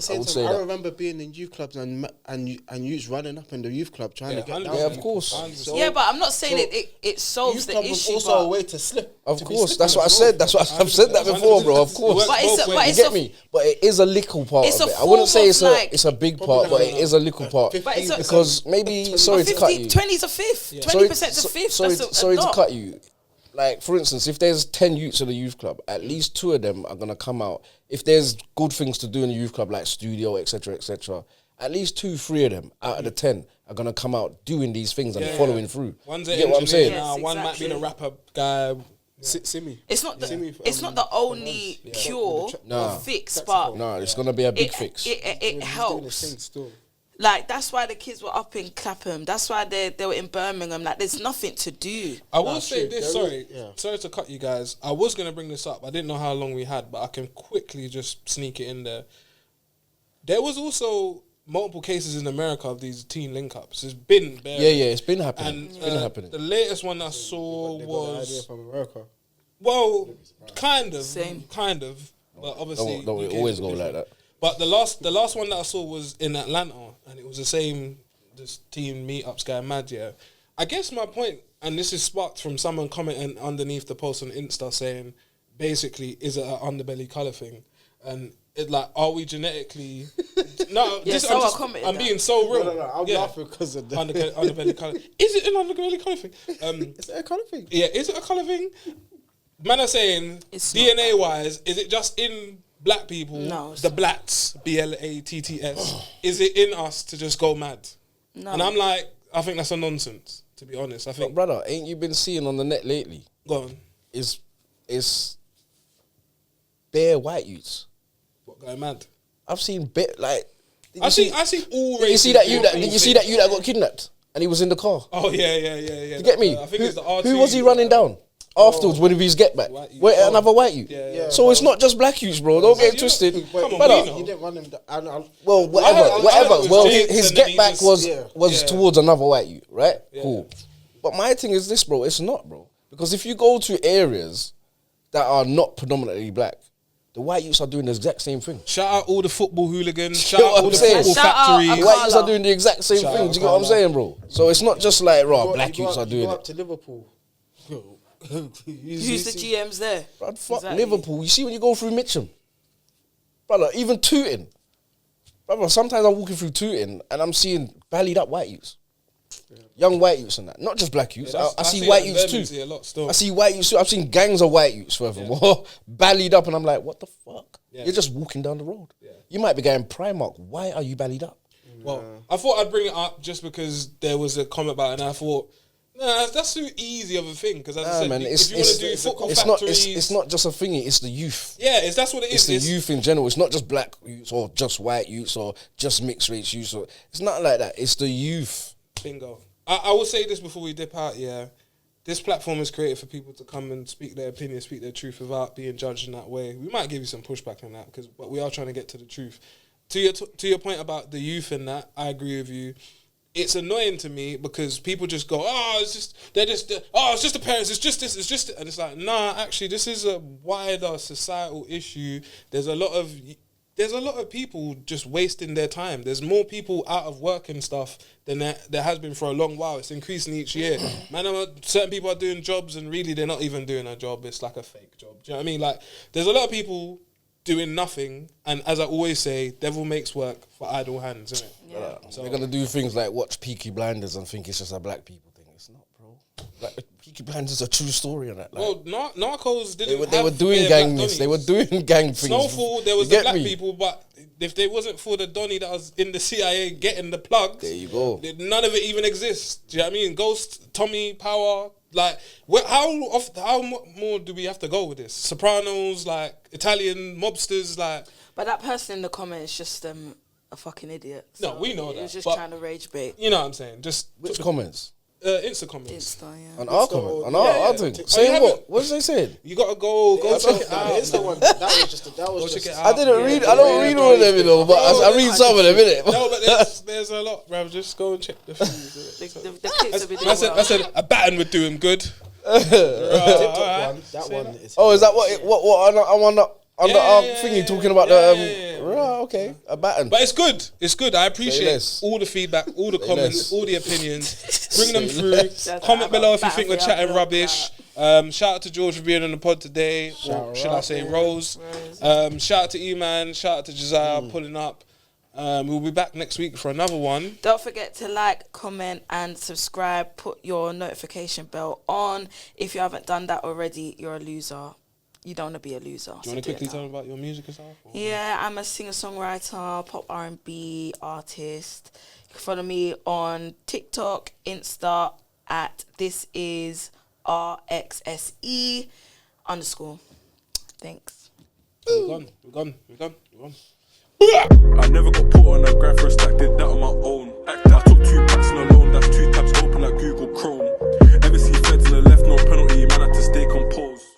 same time, I remember being in youth clubs and youths running up in the youth club trying to get down. Yeah, of course. Yeah, but I'm not saying it solves the issue. Youth club was also a way to slip. Of course, that's what I said. That's what I've said that before, bro. Of course, but you get me. But it is a little part of it. I wouldn't say it's a big part, but it is a little part because maybe sorry to cut you. 20's a fifth. 20%'s a fifth. Sorry to cut you. Like, for instance, if there's 10 youths in the youth club, at least 2 of them are going to come out. If there's good things to do in the youth club, like studio, etc., at least 2-3 of them out of the 10 are going to come out doing these things and following through. One's you get what I'm saying? Yes, one might be the rapper guy. Simi. It's not the only cure or fix, but it's going to be a big fix. It helps. Like, that's why the kids were up in Clapham. That's why they were in Birmingham. Like, there's nothing to do. I will say this, sorry to cut you guys. I was going to bring this up. I didn't know how long we had, but I can quickly just sneak it in there. There was also multiple cases in America of these teen link-ups. It's been bare. Yeah, it's been happening. And, it's been happening. The latest one I saw was... The idea from America. Well, kind of. Same. Kind of. But obviously... Don't we always go like that. But the last one that I saw was in Atlanta, and it was the same team meetups guy, Mad, yeah. I guess my point, and this is sparked from someone commenting underneath the post on Insta saying, basically, is it an underbelly colour thing? And it like, are we genetically... No, I'm being so real. No, I'm laughing because of the... Underbelly colour. Is it an underbelly colour thing? Is it a colour thing? Yeah, is it a colour thing? Man are saying, DNA-wise, is it just in... black people, the blats, BLATTS, is it in us to just go mad? No. And I'm like, I think that's a nonsense, to be honest. I think, but brother, ain't you been seeing on the net lately? Go on. It's bare white youths. What, going mad? I've seen like. I see all. Did you see that you that got kidnapped and he was in the car? Oh yeah. You get me? I think it's the RT. Who was he running down? Afterwards, when he's get back, another white youth. Yeah, so it's not just black youths, bro. Don't get twisted. You didn't run him down. Well, whatever. Well, his get back was towards another white youth, right? Yeah. Cool. But my thing is this, bro. It's not, bro. Because if you go to areas that are not predominantly black, the white youths are doing the exact same thing. Shout out all the football hooligans. Shout out all the football factories. White youths are doing the exact same thing. Do you get what I'm saying, bro? So it's not just like, black youths are doing it. Go up to Liverpool. Who's the GMs there? Brother, fuck Liverpool. You see when you go through Mitcham, brother, even Tooting. Brother, sometimes I'm walking through Tooting and I'm seeing ballied up white youths. Young white youths and that. Not just black youths. I see white youths too. I see white youths too. I've seen gangs of white youths furthermore. Ballied up and I'm like, what the fuck? Yeah. You're just walking down the road. Yeah. You might be going Primark. Why are you ballied up? Well, I thought I'd bring it up just because there was a comment about it and I thought, that's too easy of a thing. Because as I said, man, if you want to do football factories... It's not just a thingy, it's the youth. Yeah, that's what it is. It's the youth in general. It's not just black youths or just white youths or just mixed race youths. It's not like that. It's the youth. Bingo. I will say this before we dip out, yeah. This platform is created for people to come and speak their opinion, speak their truth without being judged in that way. We might give you some pushback on that, but we are trying to get to the truth. To your point about the youth and that, I agree with you. It's annoying to me because people just go, it's just the parents, it's just this, and it's like, nah, actually, this is a wider societal issue. There's a lot of there's a lot of people just wasting their time. There's more people out of work and stuff than there has been for a long while. It's increasing each year. Certain people are doing jobs and really they're not even doing a job. It's like a fake job. Do you know what I mean? Like, there's a lot of people doing nothing, and as I always say, devil makes work for idle hands, isn't it? Yeah. So they're gonna do things like watch Peaky Blinders and think it's just a black people thing. It's not, bro. Like, Peaky Blinders is a true story on that. Like, Well, Narcos didn't. they were doing gangness. They were doing gang things. Snowfall, there was the black people, but if it wasn't for the Donny that was in the CIA getting the plugs, there you go. None of it even exists. Do you know what I mean? Ghost, Tommy, Power. Like, how more do we have to go with this? Sopranos, like Italian mobsters, like. But that person in the comments just a fucking idiot. So no, we know that. He was just but trying to rage bait. You know what I'm saying? Just which comments? Insta comments. Insta, yeah. On our comment, on our thing. Saying what? What did they say? You gotta go check it out. Insta one. That was just. I didn't read. I don't read all of them, you know, but I read some of them, innit? No, but there's a lot, bro. Just go and check the clips will be doing well. I said a baton would do him good. That one is. Oh, is that what I'm on our thingy talking about the right, okay, a baton. But it's good. It's good. I appreciate all the feedback, all the comments, all the opinions. Bring them through. Comment below if you think we're chatting rubbish. Shout out to George for being on the pod today. Or should I say Rose? Shout out to Eman. Shout out to Josiah pulling up. We'll be back next week for another one. Don't forget to like, comment and subscribe. Put your notification bell on. If you haven't done that already, you're a loser. You don't want to be a loser. Do you want to quickly tell them about your music and stuff? Yeah, I'm a singer-songwriter, pop R&B artist. You can follow me on TikTok, Insta at thisisRxse_. Thanks. We're gone. I never got put on a graph for a stack.